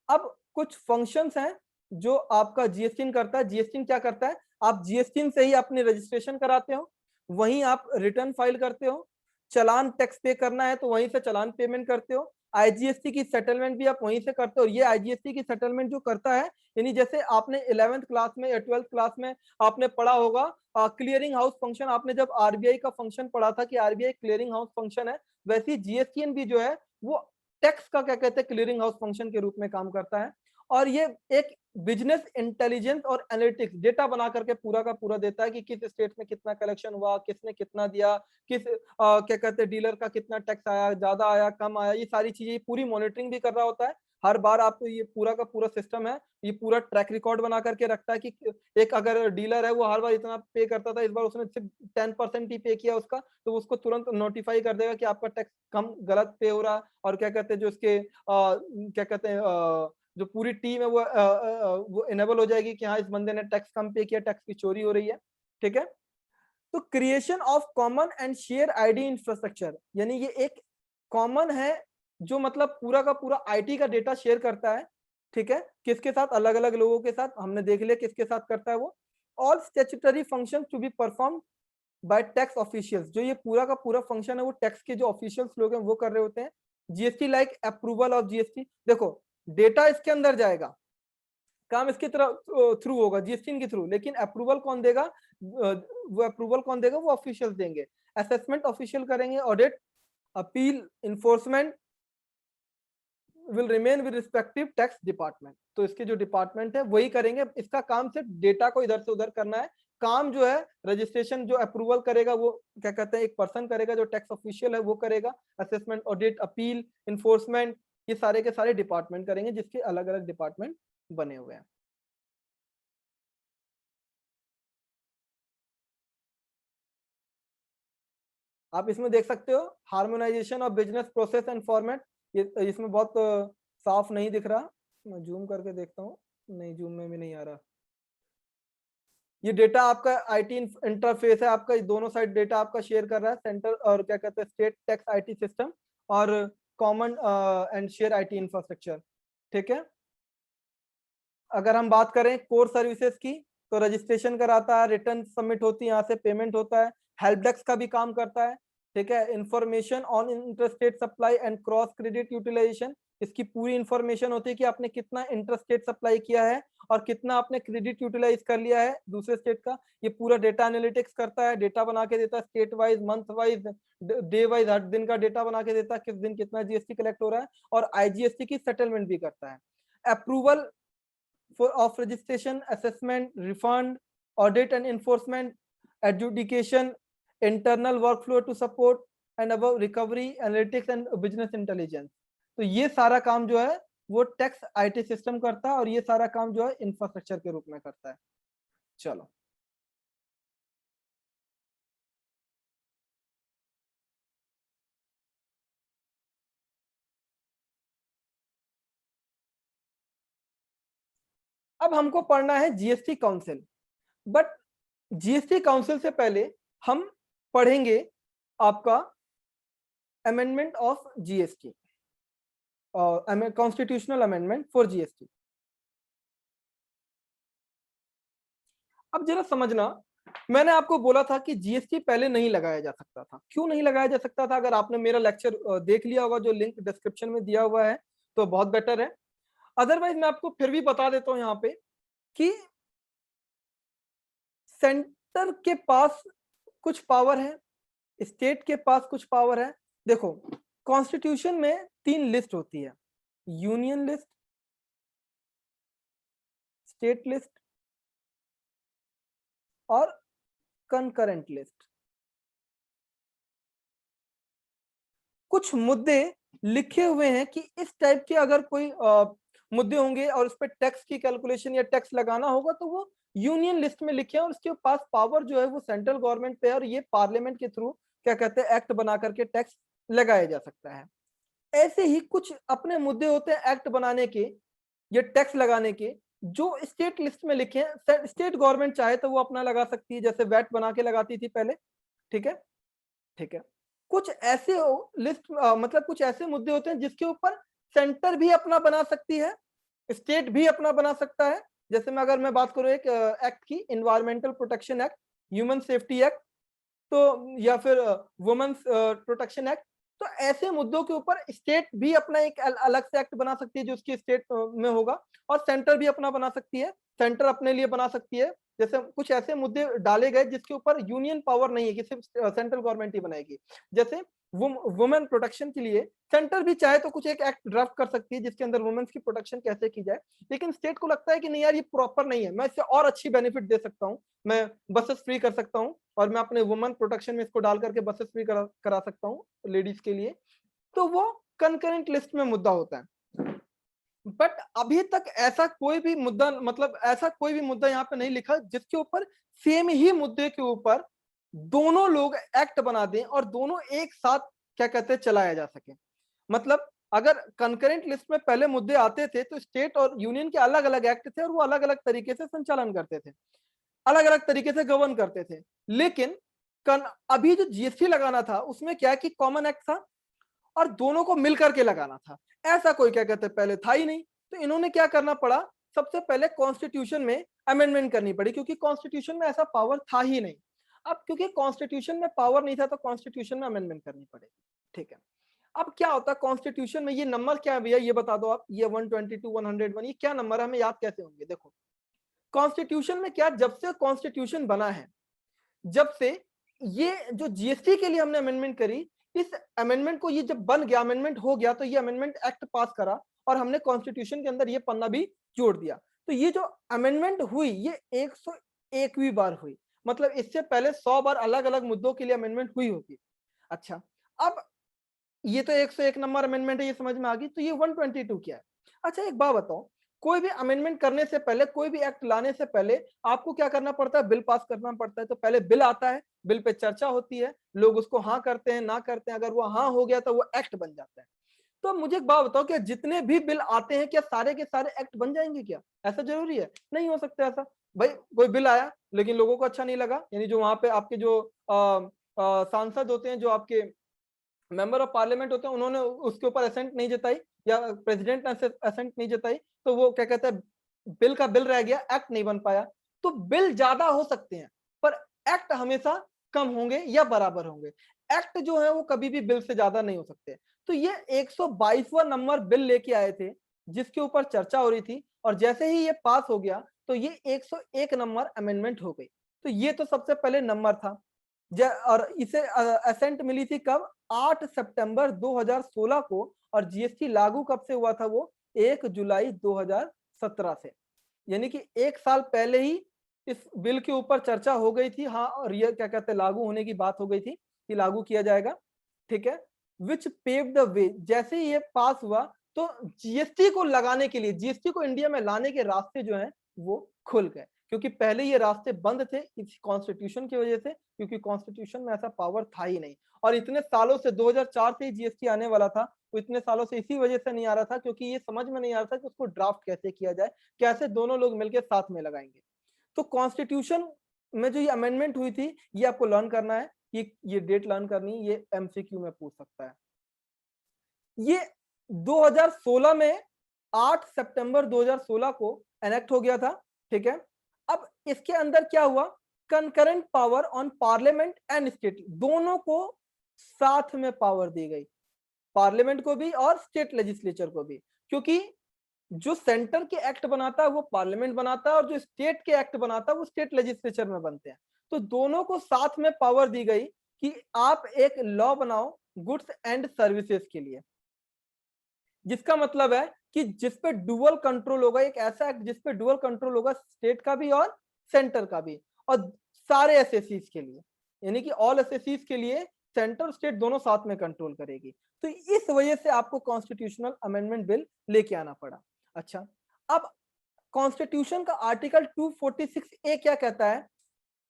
अब कुछ फंक्शंस हैं जो आपका जीएसटीएन करता है। जीएसटीएन क्या करता है, आप जीएसटीएन से ही अपने रजिस्ट्रेशन कराते हो, वहीं आप रिटर्न फाइल करते हो, चालान टैक्स पे करना है तो वहीं से चालान पेमेंट करते हो, आईजीएसटी की सेटलमेंट भी आप वहीं से करते हो। और ये आईजीएसटी की सेटलमेंट जो करता है, यानी जैसे आपने 11th क्लास में या 12th क्लास में आपने पढ़ा होगा क्लियरिंग हाउस फंक्शन, आपने जब आरबीआई का फंक्शन पढ़ा था कि आरबीआई क्लियरिंग हाउस फंक्शन है, वैसे ही जीएसटीएन भी जो है वो टैक्स का क्या कहते हैं क्लियरिंग हाउस फंक्शन के रूप में काम करता है। और ये एक बिजनेस इंटेलिजेंस और एनालिटिक्स डेटा बना करके पूरा का पूरा देता है कि किस स्टेट में कितना कलेक्शन हुआ, किसने कितना दिया, किस क्या कहते हैं डीलर का कितना टैक्स आया, ज्यादा आया कम आया, ये सारी चीजें पूरी मॉनिटरिंग भी कर रहा होता है। हर बार आपको ये पूरा का पूरा सिस्टम है, ये पूरा ट्रैक रिकॉर्ड बना करके रखता है कि एक अगर डीलर है वो हर बार इतना पे करता था, इस बार उसने सिर्फ 10% ही पे किया उसका, तो उसको तुरंत नोटिफाई कर देगा कि आपका टैक्स कम गलत पे हो रहा है। और क्या कहते हैं जो इसके क्या कहते हैं जो पूरी टीम है वो इनेबल हो जाएगी कि हाँ इस बंदे ने टैक्स कम पे किया, टैक्स की चोरी हो रही है। ठीक है, तो creation of common and share ID infrastructure, यानी ये एक कॉमन है जो मतलब पूरा का पूरा आईटी का डेटा शेयर करता है। ठीक है, किसके साथ? अलग अलग लोगों के साथ, हमने देख लिया किसके साथ करता है वो। All statutory function to be perform by tax officials, जो ये पूरा का पूरा फंक्शन है वो टैक्स के जो ऑफिशियल्स लोग हैं वो कर रहे होते हैं। GST like approval of GST, देखो डेटा इसके अंदर जाएगा, काम इसकी तरह थ्रू होगा जीएसटी के थ्रू, लेकिन अप्रूवल कौन देगा? वो अप्रूवल कौन देगा? वो ऑफिशियल देंगे। असेसमेंट ऑफिशियल करेंगे, audit, appeal, enforcement will remain with respective tax department. तो इसके जो डिपार्टमेंट है वही करेंगे, इसका काम सिर्फ डेटा को इधर से उधर करना है। काम जो है रजिस्ट्रेशन जो अप्रूवल करेगा वो क्या कहते हैं एक पर्सन करेगा, जो टैक्स ऑफिशियल है वो करेगा। असेसमेंट, ऑडिट, अपील, इन्फोर्समेंट, ये सारे के सारे डिपार्टमेंट करेंगे, जिसके अलग अलग डिपार्टमेंट बने हुए हैं। आप इसमें देख सकते हो harmonisation of business process and format, ये इसमें बहुत साफ नहीं दिख रहा, मैं जूम करके देखता हूँ। नहीं, जूम में भी नहीं आ रहा। ये डेटा आपका आईटी इंटरफेस है आपका, दोनों साइड डेटा आपका शेयर कर रहा है, सेंटर और क्या कहते हैं स्टेट टैक्स आईटी सिस्टम और common and share IT infrastructure. ठीक है, अगर हम बात करें कोर सर्विसेज की, तो रजिस्ट्रेशन कराता है, रिटर्न सबमिट होती है, यहाँ से पेमेंट होता है, हेल्प डेस्क का भी काम करता है। ठीक है, information on interstate supply and cross credit utilisation, इसकी पूरी इंफॉर्मेशन होती है कि आपने कितना इंटरस्टेट सप्लाई किया है और कितना आपने क्रेडिट यूटिलाइज कर लिया है दूसरे स्टेट का। ये पूरा डेटा एनालिटिक्स करता है, डेटा बना के देता है state wise, month wise, day wise, हर दिन का डेटा बना के देता है किस दिन कितना जीएसटी कलेक्ट हो रहा है, और आईजीएसटी की सेटलमेंट भी करता है। Approval of registration, assessment, refund, audit and enforcement, adjudication, internal workflow to support, and above recovery, analytics and business intelligence। तो ये सारा काम जो है वो टैक्स आईटी सिस्टम करता है और ये सारा काम जो है इंफ्रास्ट्रक्चर के रूप में करता है। चलो, अब हमको पढ़ना है GST council, but GST council से पहले हम पढ़ेंगे आपका amendment of GST, constitutional amendment for GST. अब जरा समझना, मैंने आपको बोला था कि जीएसटी पहले नहीं लगाया जा सकता था। क्यों नहीं लगाया जा सकता था? अगर आपने मेरा लेक्चर देख लिया होगा जो लिंक डिस्क्रिप्शन में दिया हुआ है तो बहुत बेटर है, अदरवाइज मैं आपको फिर भी बता देता हूं यहाँ पे कि सेंटर के पास कुछ पावर है, स्टेट के पास कुछ पावर है। देखो, कॉन्स्टिट्यूशन में 3 लिस्ट होती है, यूनियन लिस्ट, स्टेट लिस्ट और कंकरेंट लिस्ट। कुछ मुद्दे लिखे हुए हैं कि इस टाइप के अगर कोई मुद्दे होंगे और उस पर टैक्स की कैलकुलेशन या टैक्स लगाना होगा तो वो यूनियन लिस्ट में लिखे हैं और उसके पास पावर जो है वो सेंट्रल गवर्नमेंट पे है और ये पार्लियामेंट के थ्रू क्या कहते हैं एक्ट बना करके टैक्स लगाया जा सकता है। ऐसे ही कुछ अपने मुद्दे होते हैं एक्ट बनाने के या टैक्स लगाने के जो स्टेट लिस्ट में लिखे हैं, स्टेट गवर्नमेंट चाहे तो वो अपना लगा सकती है, जैसे वैट बना के लगाती थी पहले। ठीक है, ठीक है, कुछ ऐसे लिस्ट मतलब कुछ ऐसे मुद्दे होते हैं जिसके ऊपर सेंटर भी अपना बना सकती है, स्टेट भी अपना बना सकता है। जैसे मैं अगर मैं बात करूं एक एक्ट की, environmental protection act, human safety act, तो या फिर वुमेन्स प्रोटेक्शन एक्ट, तो ऐसे मुद्दों के ऊपर स्टेट भी अपना एक अलग से एक्ट बना सकती है जो उसकी स्टेट में होगा, और सेंटर भी अपना बना सकती है, सेंटर अपने लिए बना सकती है। जैसे कुछ ऐसे मुद्दे डाले गए जिसके ऊपर यूनियन पावर नहीं है कि सिर्फ सेंट्रल गवर्नमेंट ही बनाएगी। जैसे वुमेन प्रोटेक्शन के लिए सेंटर भी चाहे तो कुछ एक एक्ट ड्राफ्ट कर सकती है जिसके अंदर वुमेन्स की प्रोटेक्शन कैसे की जाए, लेकिन स्टेट को लगता है कि नहीं यार ये प्रॉपर नहीं है, मैं इससे और अच्छी बेनिफिट दे सकता हूँ, मैं बसेस फ्री कर सकता हूँ और मैं अपने वुमेन प्रोटेक्शन में इसको डाल करके बसेस फ्री करा सकता हूँ लेडीज के लिए। तो वो कंकरेंट लिस्ट में मुद्दा होता है। बट अभी तक ऐसा कोई भी मुद्दा, मतलब ऐसा कोई भी मुद्दा यहाँ पे नहीं लिखा जिसके ऊपर सेम ही मुद्दे के ऊपर दोनों लोग एक्ट बना दें और दोनों एक साथ क्या कहते हैं चलाया जा सके। मतलब अगर कंकरेंट लिस्ट में पहले मुद्दे आते थे तो स्टेट और यूनियन के अलग अलग एक्ट थे और वो अलग अलग तरीके से संचालन करते थे, अलग अलग तरीके से गवर्न करते थे। लेकिन अभी जो जीएसटी लगाना था उसमें क्या कि कॉमन एक्ट था और दोनों को मिलकर के लगाना था। ऐसा कोई क्या कहते हैं पहले था ही नहीं, तो इन्होंने क्या करना पड़ा, सबसे पहले कॉन्स्टिट्यूशन में अमेंडमेंट करनी पड़ी क्योंकि कॉन्स्टिट्यूशन में ऐसा पावर था ही नहीं। अब क्योंकि कॉन्स्टिट्यूशन में पावर नहीं था तो कॉन्स्टिट्यूशन में अमेंडमेंट करनी पड़ेगी। ठीक है, अब क्या होता है कॉन्स्टिट्यूशन में, ये नंबर क्या है भैया ये बता दो आप, ये 122 101 ये क्या नंबर है, हमें याद कैसे होंगे? देखो कॉन्स्टिट्यूशन में क्या, जब से कॉन्स्टिट्यूशन बना है, जब से ये जो जीएसटी के लिए हमने अमेंडमेंट करी, इस अमेंडमेंट को, ये जब बन गया, अमेंडमेंट हो गया, तो ये अमेंडमेंट एक्ट पास करा और हमने कॉन्स्टिट्यूशन के अंदर ये पन्ना भी जोड़ दिया। तो ये जो अमेंडमेंट हुई ये 101वीं बार हुई, मतलब इससे पहले 100 बार अलग अलग मुद्दों के लिए अमेंडमेंट हुई होगी। अच्छा, अब ये तो 101 नंबर अमेंडमेंट है, ये समझ में आ गई। तो ये 122 क्या है? अच्छा एक बात बताओ, कोई भी अमेंडमेंट करने से पहले, कोई भी एक्ट लाने से पहले आपको क्या करना पड़ता है? बिल पास करना पड़ता है। तो पहले बिल आता है, बिल पे चर्चा होती है, लोग उसको हाँ करते हैं ना करते हैं, अगर वो हाँ हो गया तो वो एक्ट बन जाता है। तो मुझे एक बात बताओ, क्या जितने भी बिल आते हैं क्या सारे के सारे एक्ट बन जाएंगे क्या? ऐसा जरूरी है? नहीं हो सकता ऐसा। भाई कोई बिल आया लेकिन लोगों को अच्छा नहीं लगा, यानी जो वहां पे आपके जो सांसद होते हैं, जो आपके मेंबर ऑफ पार्लियामेंट होते हैं, उन्होंने उसके ऊपर असेंट नहीं जताई या प्रेसिडेंट ने असेंट नहीं जताई, तो वो क्या कहता है, बिल का बिल रह गया, एक्ट नहीं बन पाया। तो बिल ज्यादा हो सकते हैं पर एक्ट हमेशा कम होंगे या बराबर होंगे। एक्ट जो है वो कभी भी बिल से ज्यादा नहीं हो सकते। तो ये 122वां नंबर बिल लेके आए थे जिसके ऊपर चर्चा हो रही थी, और जैसे ही ये पास हो गया तो ये 101 नंबर अमेंडमेंट हो गई। तो ये तो सबसे पहले नंबर था। और इसे असेंट मिली थी कब? 8 सितंबर 2016 को। और जीएसटी लागू कब से हुआ था? वो 1 जुलाई 2017 से, यानी कि एक साल पहले ही इस बिल के ऊपर चर्चा हो गई थी। हाँ, और ये क्या कहते हैं, लागू होने की बात हो गई थी कि लागू किया जाएगा। ठीक है, विच पेव द वे, जैसे ही ये पास हुआ तो जीएसटी को लगाने के लिए, जीएसटी को इंडिया में लाने के रास्ते जो हैं वो खुल गए, क्योंकि पहले ये रास्ते बंद थे इस कॉन्स्टिट्यूशन की वजह से, क्योंकि कॉन्स्टिट्यूशन में ऐसा पावर था ही नहीं। और इतने सालों से 2004 से ही जीएसटी आने वाला था, वो इतने सालों से इसी वजह से नहीं आ रहा था क्योंकि ये समझ में नहीं आ रहा था कि उसको ड्राफ्ट कैसे किया जाए, कैसे दोनों लोग मिलकर साथ में लगाएंगे। तो कॉन्स्टिट्यूशन में जो ये अमेंडमेंट हुई थी, ये आपको लर्न करना है, ये डेट लर्न करनी है, ये एमसीक्यू में पूछ सकता है। ये 2016 में 8 सितंबर 2016 को एनेक्ट हो गया था। ठीक है, अब इसके अंदर क्या हुआ, concurrent power on parliament and state, दोनों को साथ में पावर दी गई, पार्लियामेंट को भी और स्टेट लेजिस्लेचर को भी। क्योंकि जो सेंटर के एक्ट बनाता है वो पार्लियामेंट बनाता है और जो स्टेट के एक्ट बनाता है वो स्टेट लेजिस्लेचर में बनते हैं। तो दोनों को साथ में पावर दी गई कि आप एक लॉ बनाओ गुड्स एंड सर्विसेज के लिए, जिसका मतलब है कि जिस पे डुअल कंट्रोल होगा, एक ऐसा एक्ट जिस पे डुअल कंट्रोल होगा स्टेट का भी और सेंटर का भी, और सारे एसएससीज के लिए, यानी कि ऑल एसएससीज के लिए सेंटर स्टेट दोनों साथ में कंट्रोल करेगी। तो इस वजह से आपको कॉन्स्टिट्यूशनल अमेंडमेंट बिल लेके आना पड़ा। अच्छा, अब कॉन्स्टिट्यूशन का आर्टिकल 246 ए क्या कहता है?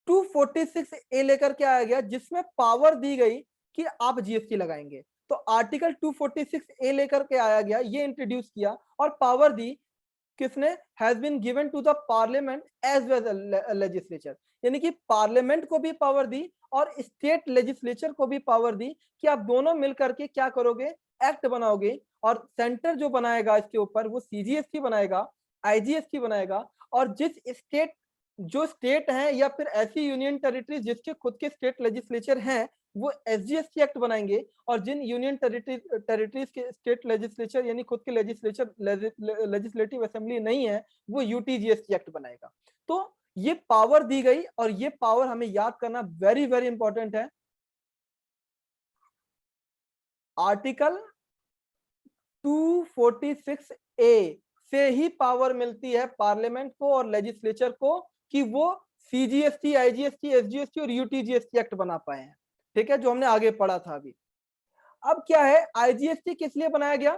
246 ए लेकर के आया गया जिसमें पावर दी गई कि आप जीएसटी लगाएंगे। तो आर्टिकल 246 ए लेकर के आया गया, ये इंट्रोड्यूस किया और पावर दी किसने? Has been given to the parliament as well legislature, यानी कि पार्लियामेंट को भी पावर दी और स्टेट लेजिस्लेचर को भी पावर दी कि आप दोनों मिलकर के क्या करोगे? एक्ट बनाओगे, और सेंटर जो बनाएगा इसके ऊपर वो सीजीएसटी बनाएगा, आईजीएसटी बनाएगा, और जिस स्टेट जो स्टेट हैं या फिर ऐसी यूनियन टेरिटरीज जिसके खुद के स्टेट लेजिस्लेचर हैं, वो एसजीएसटी एक्ट बनाएंगे, और जिन यूनियन टेरिटरीज के स्टेट लेजिस्लेचर यानी खुद के लेजिस्लेचर लेजिस्लेटिव असेंबली नहीं है, वो यूटीजीएसटी एक्ट बनाएगा। तो ये पावर दी गई, और ये पावर हमें याद करना वेरी वेरी इंपॉर्टेंट है। आर्टिकल 246 ए से ही पावर मिलती है पार्लियामेंट को और लेजिस्लेचर को कि वो सीजीएसटी, आईजीएसटी, एसजीएसटी और यूटीजीएसटी एक्ट बना पाए हैं। ठीक है, जो हमने आगे पढ़ा था अभी। अब क्या है, आईजीएसटी किस लिए बनाया गया?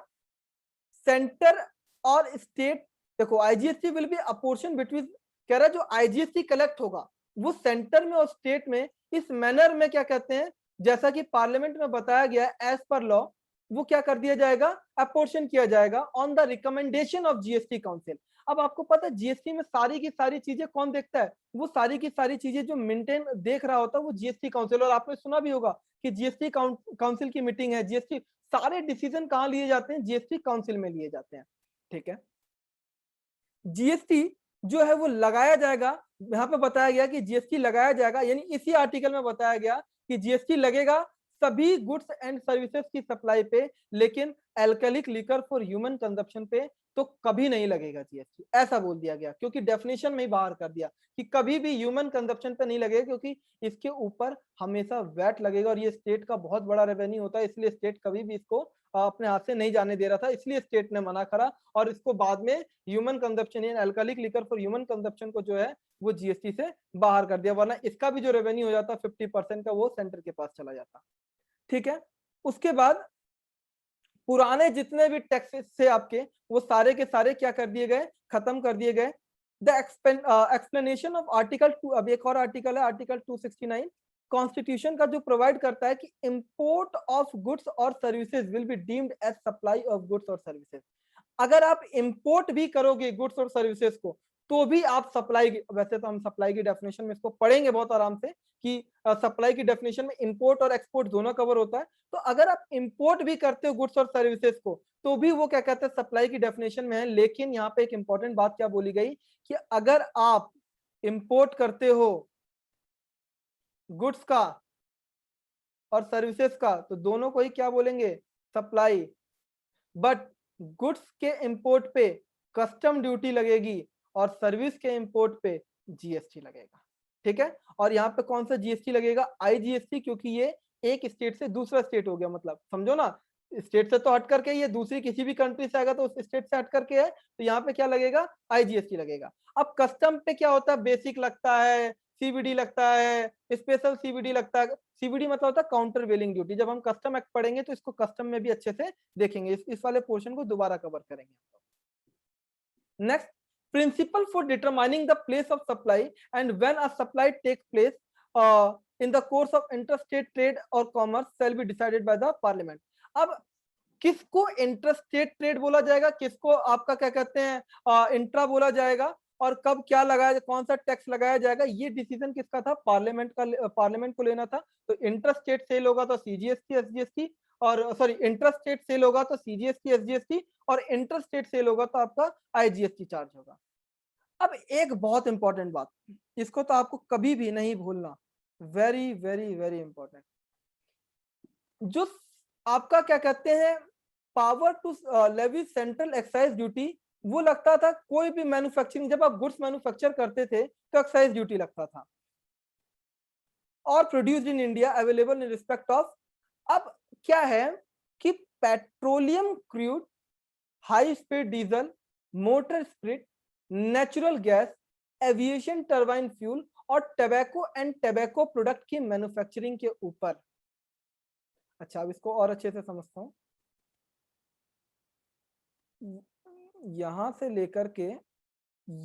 सेंटर और स्टेट, देखो IGST will be apportion between, कह रहा है जो आईजीएसटी कलेक्ट होगा वो सेंटर में और स्टेट में इस मैनर में, क्या कहते हैं, जैसा कि पार्लियामेंट में बताया गया है एज पर लॉ, वो क्या कर दिया जाएगा, अपोर्शन किया जाएगा on the recommendation of GST council. अब आपको पता है जीएसटी में सारी की सारी चीजें कौन देखता है? वो सारी की सारी चीजें जो मेंटेन देख रहा होता है वो जीएसटी काउंसिल। और आपने सुना भी होगा कि जीएसटी काउंसिल की मीटिंग है, जीएसटी सारे डिसीजन कहाँ लिए जाते हैं? जीएसटी काउंसिल में लिए जाते हैं। ठीक है, जीएसटी जो है वो लगाया जाएगा, यहाँ पे बताया गया कि जीएसटी लगाया जाएगा, यानी इसी आर्टिकल में बताया गया कि जीएसटी लगेगा सभी गुड्स एंड सर्विसेज की सप्लाई पे, लेकिन alcoholic liquor for human consumption पे तो कभी नहीं लगेगा जीएसटी, ऐसा बोल दिया गया, क्योंकि डेफिनेशन में ही बाहर कर दिया कि कभी भी ह्यूमन कंजप्शन पे नहीं लगेगा, क्योंकि इसके ऊपर हमेशा वैट लगेगा, और ये स्टेट का बहुत बड़ा रेवेन्यू होता है, इसलिए स्टेट कभी भी इसको अपने हाथ से नहीं जाने दे रहा था, इसलिए स्टेट ने मना करा, और इसको बाद में ह्यूमन कंजप्शन यानी alcoholic liquor for human consumption को जो है वो जीएसटी से बाहर कर दिया, वरना इसका भी जो रेवेन्यू हो जाता 50% का वो सेंटर के पास चला जाता। ठीक है, उसके बाद पुराने जितने भी टैक्सेस थे आपके, वो सारे के सारे क्या कर दिए गए, खत्म कर दिए गए। द एक्सप्लेनेशन ऑफ आर्टिकल 2, अब एक और आर्टिकल है आर्टिकल 269 कॉन्स्टिट्यूशन का, जो प्रोवाइड करता है कि इंपोर्ट ऑफ गुड्स और services will be deemed as supply of goods और सर्विसेज। अगर आप इंपोर्ट भी करोगे गुड्स और सर्विसेज को, तो भी आप सप्लाई, वैसे तो हम सप्लाई की डेफिनेशन में इसको पढ़ेंगे बहुत आराम से कि सप्लाई की डेफिनेशन में इंपोर्ट और एक्सपोर्ट दोनों कवर होता है, तो अगर आप इंपोर्ट भी करते हो गुड्स और सर्विसेज को, तो भी वो क्या कहते हैं, सप्लाई की डेफिनेशन में है। लेकिन यहाँ पे एक इंपॉर्टेंट बात क्या बोली गई कि अगर आप इंपोर्ट करते हो गुड्स का और सर्विसेज का, तो दोनों को ही क्या बोलेंगे, सप्लाई। बट गुड्स के इंपोर्ट पे कस्टम ड्यूटी लगेगी और सर्विस के इंपोर्ट पे जीएसटी लगेगा। ठीक है, और यहाँ पे कौन सा जीएसटी लगेगा, आईजीएसटी, क्योंकि ये एक स्टेट से दूसरा स्टेट हो गया, मतलब समझो ना, स्टेट से तो हट करके ये दूसरी किसी भी कंट्री से आएगा तो उस स्टेट से हट करके है, तो यहाँ पे क्या लगेगा, आईजीएसटी लगेगा। अब कस्टम पे क्या होता है, बेसिक लगता है, सीवीडी लगता है, स्पेशल सीवीडी लगता है। सीवीडी मतलब होता है काउंटर वेलिंग ड्यूटी। जब हम कस्टम एक्ट पढ़ेंगे तो इसको कस्टम में भी अच्छे से देखेंगे, इस वाले पोर्शन को दोबारा कवर करेंगे। Next, principle for determining the place of supply and when a supply take place in the course of interstate trade और commerce shall be decided by the parliament. अब किसको इंटरस्टेट ट्रेड बोला जाएगा, किसको आपका क्या कहते हैं इंट्रा बोला जाएगा, और कब क्या लगाया, कौन सा टैक्स लगाया जाएगा, ये डिसीजन किसका था, पार्लियामेंट का, पार्लियामेंट को लेना था। तो इंटरस्टेट सेल होगा तो सीजीएसटी एसजीएसटी, और सॉरी इंटरस्टेट सेल होगा तो सीजीएसटी एसजीएसटी, और इंटरस्टेट सेल होगा तो आपका आईजीएसटी चार्ज होगा। अब एक बहुत इंपॉर्टेंट बात, इसको तो आपको कभी भी नहीं भूलना, वेरी वेरी वेरी इंपॉर्टेंट, जो आपका क्या कहते हैं power to levy central excise duty, वो लगता था कोई भी मैन्युफैक्चरिंग, जब आप गुड्स मैन्युफैक्चर करते थे तो एक्साइज ड्यूटी लगता था, और produced in India available in respect of. अब क्या है कि petroleum crude, high speed diesel, motor spirit, natural gas, aviation turbine fuel और टबैको एंड टबैको प्रोडक्ट की मैन्युफैक्चरिंग के ऊपर। अच्छा, अब इसको और अच्छे से समझता हूं, यहां से लेकर के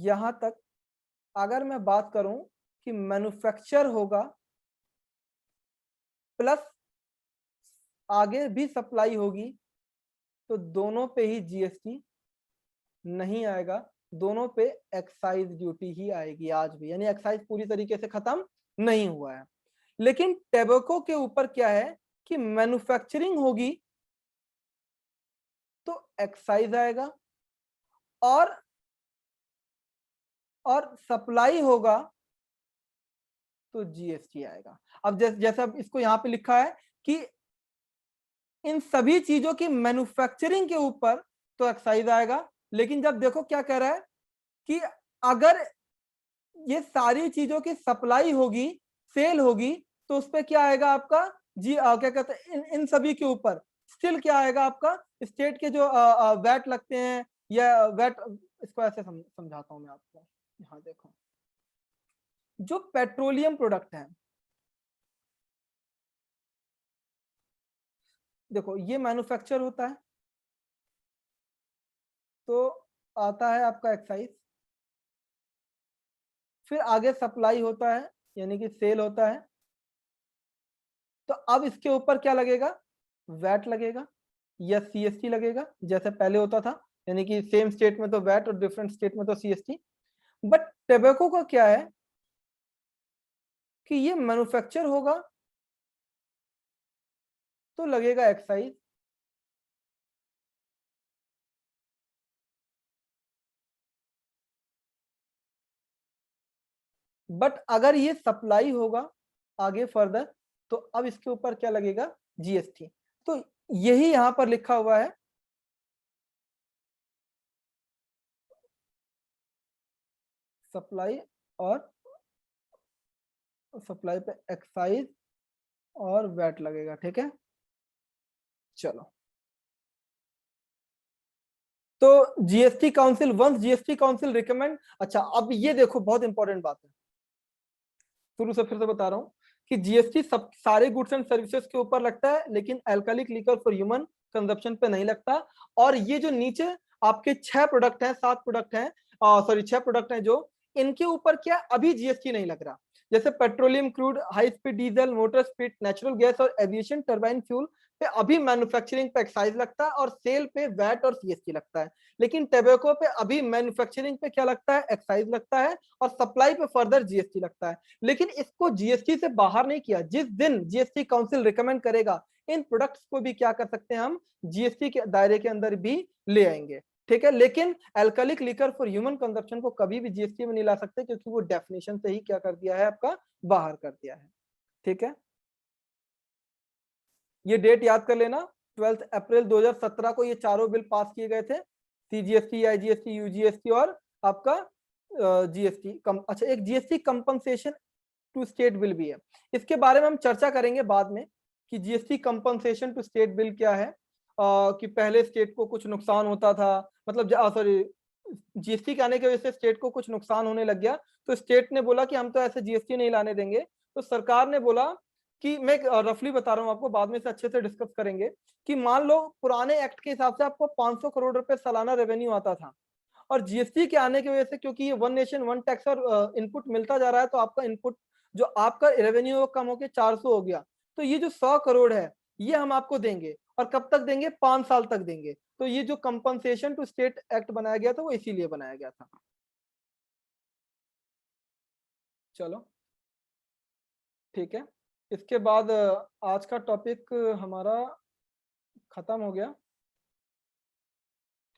यहां तक अगर मैं बात करूं कि मैन्युफैक्चर होगा प्लस आगे भी सप्लाई होगी, तो दोनों पे ही जीएसटी नहीं आएगा, दोनों पे एक्साइज ड्यूटी ही आएगी आज भी, यानी एक्साइज पूरी तरीके से खत्म नहीं हुआ है। लेकिन टैबेको के ऊपर क्या है कि मैन्युफैक्चरिंग होगी तो एक्साइज आएगा, और और सप्लाई होगा तो जीएसटी आएगा। अब जैसे अब इसको यहाँ पे लिखा है कि इन सभी चीजों की मैन्युफैक्चरिंग के ऊपर तो एक्साइज आएगा, लेकिन जब देखो क्या कह रहा है कि अगर ये सारी चीजों की सप्लाई होगी, सेल होगी, तो उस पर क्या आएगा आपका क्या कहते हैं, इन सभी के ऊपर स्टिल क्या आएगा आपका स्टेट के जो वैट लगते हैं या वैट। इसको ऐसे समझाता हूं मैं आपको। यहाँ देखो, जो पेट्रोलियम प्रोडक्ट है, देखो ये मैन्युफैक्चर होता है तो आता है आपका एक्साइज, फिर आगे सप्लाई होता है यानी कि सेल होता है, तो अब इसके ऊपर क्या लगेगा, वैट लगेगा या सीएसटी लगेगा जैसे पहले होता था, यानी कि सेम स्टेट में तो वैट और डिफरेंट स्टेट में तो सीएसटी। बट टोबैको का क्या है कि ये मैन्युफैक्चर होगा तो लगेगा एक्साइज, बट अगर ये सप्लाई होगा आगे फर्दर तो अब इसके ऊपर क्या लगेगा, जीएसटी। तो यही यहां पर लिखा हुआ है, सप्लाई और सप्लाई पे एक्साइज और वैट लगेगा। ठीक है, चलो। तो GST council, once GST council recommend, अच्छा अब ये देखो बहुत इंपॉर्टेंट बात है, शुरू से फिर से बता रहा हूँ कि जीएसटी सब सारे गुड्स एंड सर्विसेज के ऊपर लगता है, लेकिन alcoholic liquor for human consumption पे नहीं लगता। और ये जो नीचे आपके 6 प्रोडक्ट हैं, 7 प्रोडक्ट हैं, सॉरी 6 प्रोडक्ट हैं, जो इनके ऊपर क्या अभी जीएसटी नहीं लग रहा, जैसे petroleum crude, high speed diesel, motor speed, natural gas और एविएशन टर्बाइन फ्यूल पे अभी मैन्युफैक्चरिंग पे एक्साइज लगता है और सेल पे वैट और सीएसटी लगता है। लेकिन टोबैको पे अभी मैन्युफैक्चरिंग पे क्या लगता है, एक्साइज लगता है, और सप्लाई पे फर्दर जीएसटी लगता है। लेकिन इसको जीएसटी से बाहर नहीं किया, जिस दिन जीएसटी काउंसिल रिकमेंड करेगा इन प्रोडक्ट्स को भी क्या कर सकते हैं हम, जीएसटी के दायरे के अंदर भी ले आएंगे। ठीक है, लेकिन alcoholic liquor for human consumption को कभी भी जीएसटी में नहीं ला सकते, क्योंकि वो डेफिनेशन से ही क्या कर दिया है, आपका बाहर कर दिया है। ठीक है, ये डेट याद कर लेना, 12 अप्रैल 2017 को ये चारों बिल पास किए गए थे, सीजीएसटी, आईजीएसटी, यूजीएसटी और आपका जीएसटी कम। अच्छा, एक GST compensation to state bill भी है, इसके बारे में हम चर्चा करेंगे बाद में कि GST compensation to state bill क्या है। कि पहले स्टेट को कुछ नुकसान होता था, मतलब सॉरी, जीएसटी के आने की वजह से स्टेट को कुछ नुकसान होने लग गया, तो स्टेट ने बोला कि हम तो ऐसे जीएसटी नहीं लाने देंगे। तो सरकार ने बोला कि मैं रफली बता रहा हूँ आपको, बाद में से अच्छे से डिस्कस करेंगे, कि मान लो पुराने एक्ट के हिसाब से आपको 500 करोड़ रुपए सालाना रेवेन्यू आता था, और जीएसटी के आने की वजह से क्योंकि ये वन नेशन वन टैक्स और इनपुट मिलता जा रहा है, तो आपका इनपुट जो आपका रेवेन्यू वो कम होकर 400 हो गया। तो ये जो 100 करोड़ है ये हम आपको देंगे, और कब तक देंगे, 5 साल तक देंगे। तो ये जो कंपनसेशन टू स्टेट एक्ट बनाया गया था वो इसीलिए बनाया गया था। चलो ठीक है, इसके बाद आज का टॉपिक हमारा खत्म हो गया।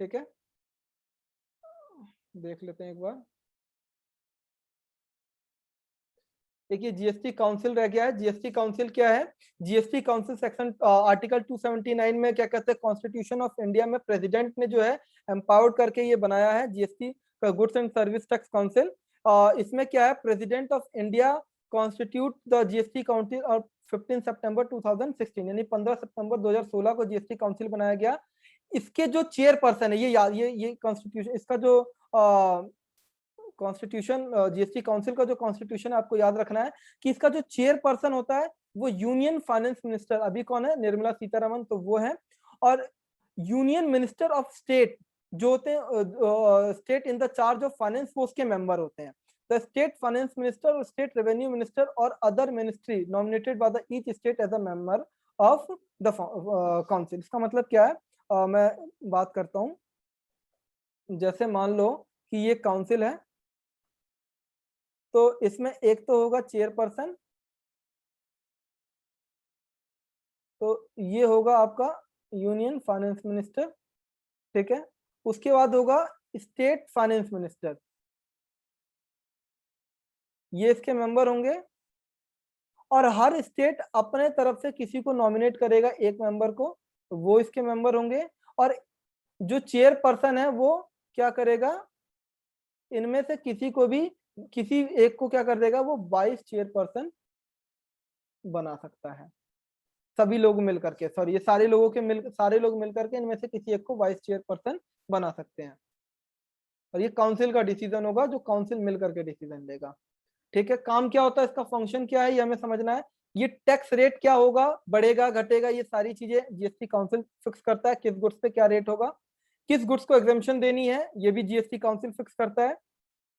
ठीक है, देख लेते हैं एक बार। देखिए जीएसटी काउंसिल रह गया है। जीएसटी काउंसिल क्या है, जीएसटी काउंसिल सेक्शन आर्टिकल 279 में क्या कहते हैं, कॉन्स्टिट्यूशन ऑफ इंडिया में प्रेसिडेंट ने जो है एम्पावर्ड करके ये बनाया है जीएसटी का goods and service tax council. इसमें क्या है, president of India constitute the GST council और 15 सितंबर 2016, यानी 15 सितंबर 2016 को जीएसटी काउंसिल बनाया गया। इसके जो चेयरपर्सन है, ये कॉन्स्टिट्यूशन, इसका जो कॉन्स्टिट्यूशन, जीएसटी काउंसिल का जो कॉन्स्टिट्यूशन आपको याद रखना है कि इसका जो चेयरपर्सन होता है वो यूनियन फाइनेंस मिनिस्टर, अभी कौन है, निर्मला सीतारमन, तो वो है। और यूनियन मिनिस्टर ऑफ स्टेट जो होते हैं, state in the charge of finance, वो उसके मेंबर होते हैं। द स्टेट फाइनेंस मिनिस्टर और स्टेट रेवेन्यू मिनिस्टर और other ministry nominated by the each state as a member of the council. इसका मतलब क्या है, मैं बात करता हूँ। जैसे मान लो कि ये काउंसिल है, तो इसमें एक तो होगा चेयरपर्सन, तो ये होगा आपका यूनियन फाइनेंस मिनिस्टर। ठीक है, उसके बाद होगा स्टेट फाइनेंस मिनिस्टर। ये इसके मेंबर होंगे और हर स्टेट अपने तरफ से किसी को नॉमिनेट करेगा एक मेंबर को, तो वो इसके मेंबर होंगे। और जो चेयरपर्सन है वो क्या करेगा, इनमें से किसी को भी, किसी एक को क्या कर देगा, वो वाइस चेयरपर्सन बना सकता है। सभी लोग मिल करके, सॉरी ये सारे लोगों के सारे लोग मिल करके इनमें से किसी एक को वाइस चेयरपर्सन बना सकते हैं। और ये काउंसिल का डिसीजन होगा, जो काउंसिल मिल करके डिसीजन लेगा। ठीक है, काम क्या होता है, इसका फंक्शन क्या है, ये हमें समझना है। ये टैक्स रेट क्या होगा, बढ़ेगा घटेगा, ये सारी चीजें जीएसटी काउंसिल फिक्स करता है। किस गुड्स पे क्या रेट होगा, किस गुड्स को एग्जेम्पशन देनी है, ये भी जीएसटी काउंसिल फिक्स करता है।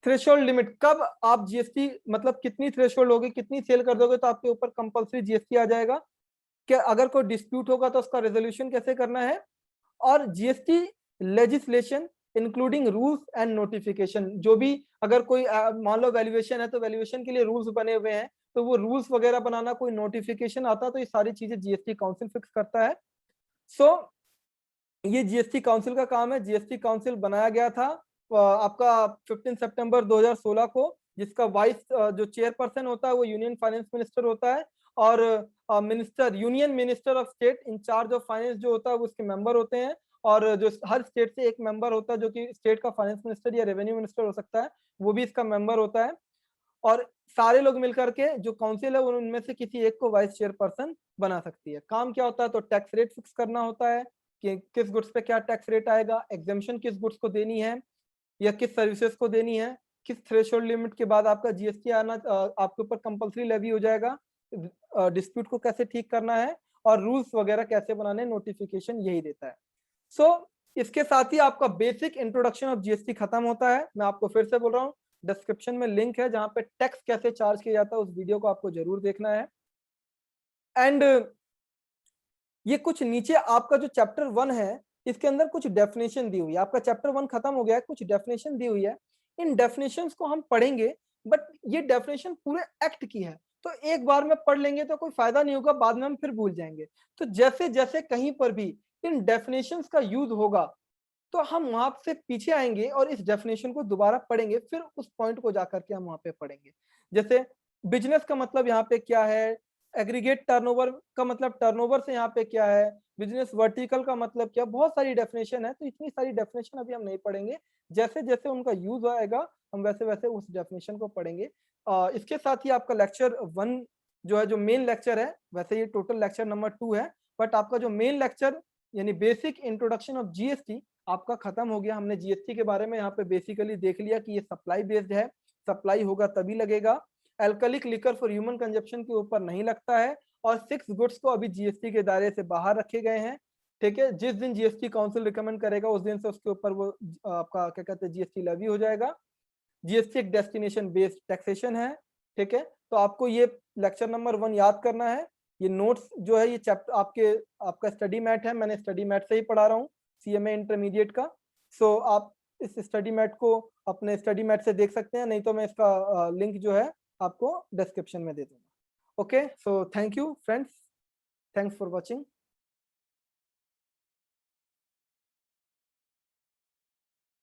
थ्रेशोल्ड लिमिट, कब आप जीएसटी मतलब कितनी थ्रेशोल्ड होगी, कितनी सेल कर दोगे तो आपके ऊपर कंपलसरी जीएसटी आ जाएगा। क्या अगर कोई डिस्प्यूट होगा तो उसका रेजोल्यूशन कैसे करना है। और GST legislation including rules and notification, जो भी अगर कोई मान लो वैल्यूएशन है तो वैल्यूएशन के लिए रूल्स बने हुए हैं, तो वो रूल्स वगैरह बनाना, कोई नोटिफिकेशन आता तो ये सारी चीजें जीएसटी काउंसिल फिक्स करता है। सो ये जीएसटी काउंसिल का काम है। जीएसटी काउंसिल बनाया गया था आपका 15 सितंबर 2016 को, जिसका वाइस जो चेयरपर्सन होता है वो यूनियन फाइनेंस मिनिस्टर होता है। और minister, union minister of state in charge of finance जो होता है वो इसके मेंबर होते हैं। और जो हर स्टेट से एक मेंबर होता है, जो कि स्टेट का फाइनेंस मिनिस्टर या रेवेन्यू मिनिस्टर हो सकता है, वो भी इसका मेंबर होता है। और सारे लोग मिलकर के जो काउंसिल है उनमें से किसी एक को वाइस चेयरपर्सन बना सकती है। काम क्या होता है, तो टैक्स रेट फिक्स करना होता है कि किस गुड्स पे क्या टैक्स रेट आएगा, एग्जेम्पशन किस गुड्स को देनी है या किस सर्विसेज को देनी है, किस थ्रेशोल्ड लिमिट के बाद आपका जीएसटी आना आपके ऊपर कंपलसरी लेवी हो जाएगा, डिस्प्यूट को कैसे ठीक करना है, और रूल्स वगैरह कैसे बनाने, नोटिफिकेशन यही देता है। सो इसके साथ ही आपका बेसिक इंट्रोडक्शन ऑफ जीएसटी खत्म होता है। मैं आपको फिर से बोल रहा हूँ, डिस्क्रिप्शन में लिंक है जहां पे टैक्स कैसे चार्ज किया जाता है, उस वीडियो को आपको जरूर देखना है। एंड ये कुछ नीचे आपका जो चैप्टर 1 है, इसके अंदर कुछ डेफिनेशन दी हुई है। आपका चैप्टर 1 खत्म हो गया है, कुछ डेफिनेशन दी हुई है। इन डेफिनेशंस को हम पढ़ेंगे, बट ये डेफिनेशन पूरे एक्ट की है, तो एक बार में पढ़ लेंगे तो कोई फायदा नहीं होगा, बाद में हम फिर भूल जाएंगे। तो जैसे जैसे कहीं पर भी इन डेफिनेशंस का यूज होगा, तो हम वहां से पीछे आएंगे और इस डेफिनेशन को दोबारा पढ़ेंगे, फिर उस पॉइंट को जाकर के हम वहां पे पढ़ेंगे। जैसे बिजनेस का मतलब यहाँ पे क्या है, एग्रीगेट टर्नओवर का मतलब टर्नओवर से यहाँ पे क्या है, बिजनेस वर्टिकल का मतलब क्या, बहुत सारी डेफिनेशन है। तो इतनी सारी डेफिनेशन अभी हम नहीं पढ़ेंगे, जैसे जैसे उनका यूज आएगा हम वैसे वैसे उस डेफिनेशन को पढ़ेंगे। इसके साथ ही आपका लेक्चर 1 जो है, जो मेन लेक्चर है, वैसे ये टोटल लेक्चर नंबर 2 है, बट आपका जो मेन लेक्चर यानी बेसिक इंट्रोडक्शन ऑफ जीएसटी आपका खत्म हो गया। हमने जीएसटी के बारे में यहाँ पे बेसिकली देख लिया कि ये सप्लाई बेस्ड है, सप्लाई होगा तभी लगेगा। एल्कलिक लिकर फॉर ह्यूमन कंजप्शन के ऊपर नहीं लगता है, और 6 गुड्स को अभी जीएसटी के दायरे से बाहर रखे गए हैं। ठीक है, जिस दिन जीएसटी काउंसिल रिकमेंड करेगा उस दिन से उसके ऊपर वो आपका क्या कहते हैं जीएसटी लेवी हो जाएगा। जीएसटी एक डेस्टिनेशन बेस्ड टैक्सेशन है। ठीक है, तो आपको ये लेक्चर नंबर 1 याद करना है। ये नोट्स जो है, ये चैप्टर आपका स्टडी मैट है, मैंने स्टडी मैट से ही पढ़ा रहा हूँ, सीएमए इंटरमीडिएट का। सो आप इस स्टडी मैट को अपने स्टडी मैट से देख सकते हैं, नहीं तो मैं इसका लिंक जो है आपको डिस्क्रिप्शन में दे दूंगा। Okay, so thank you friends, thanks for watching.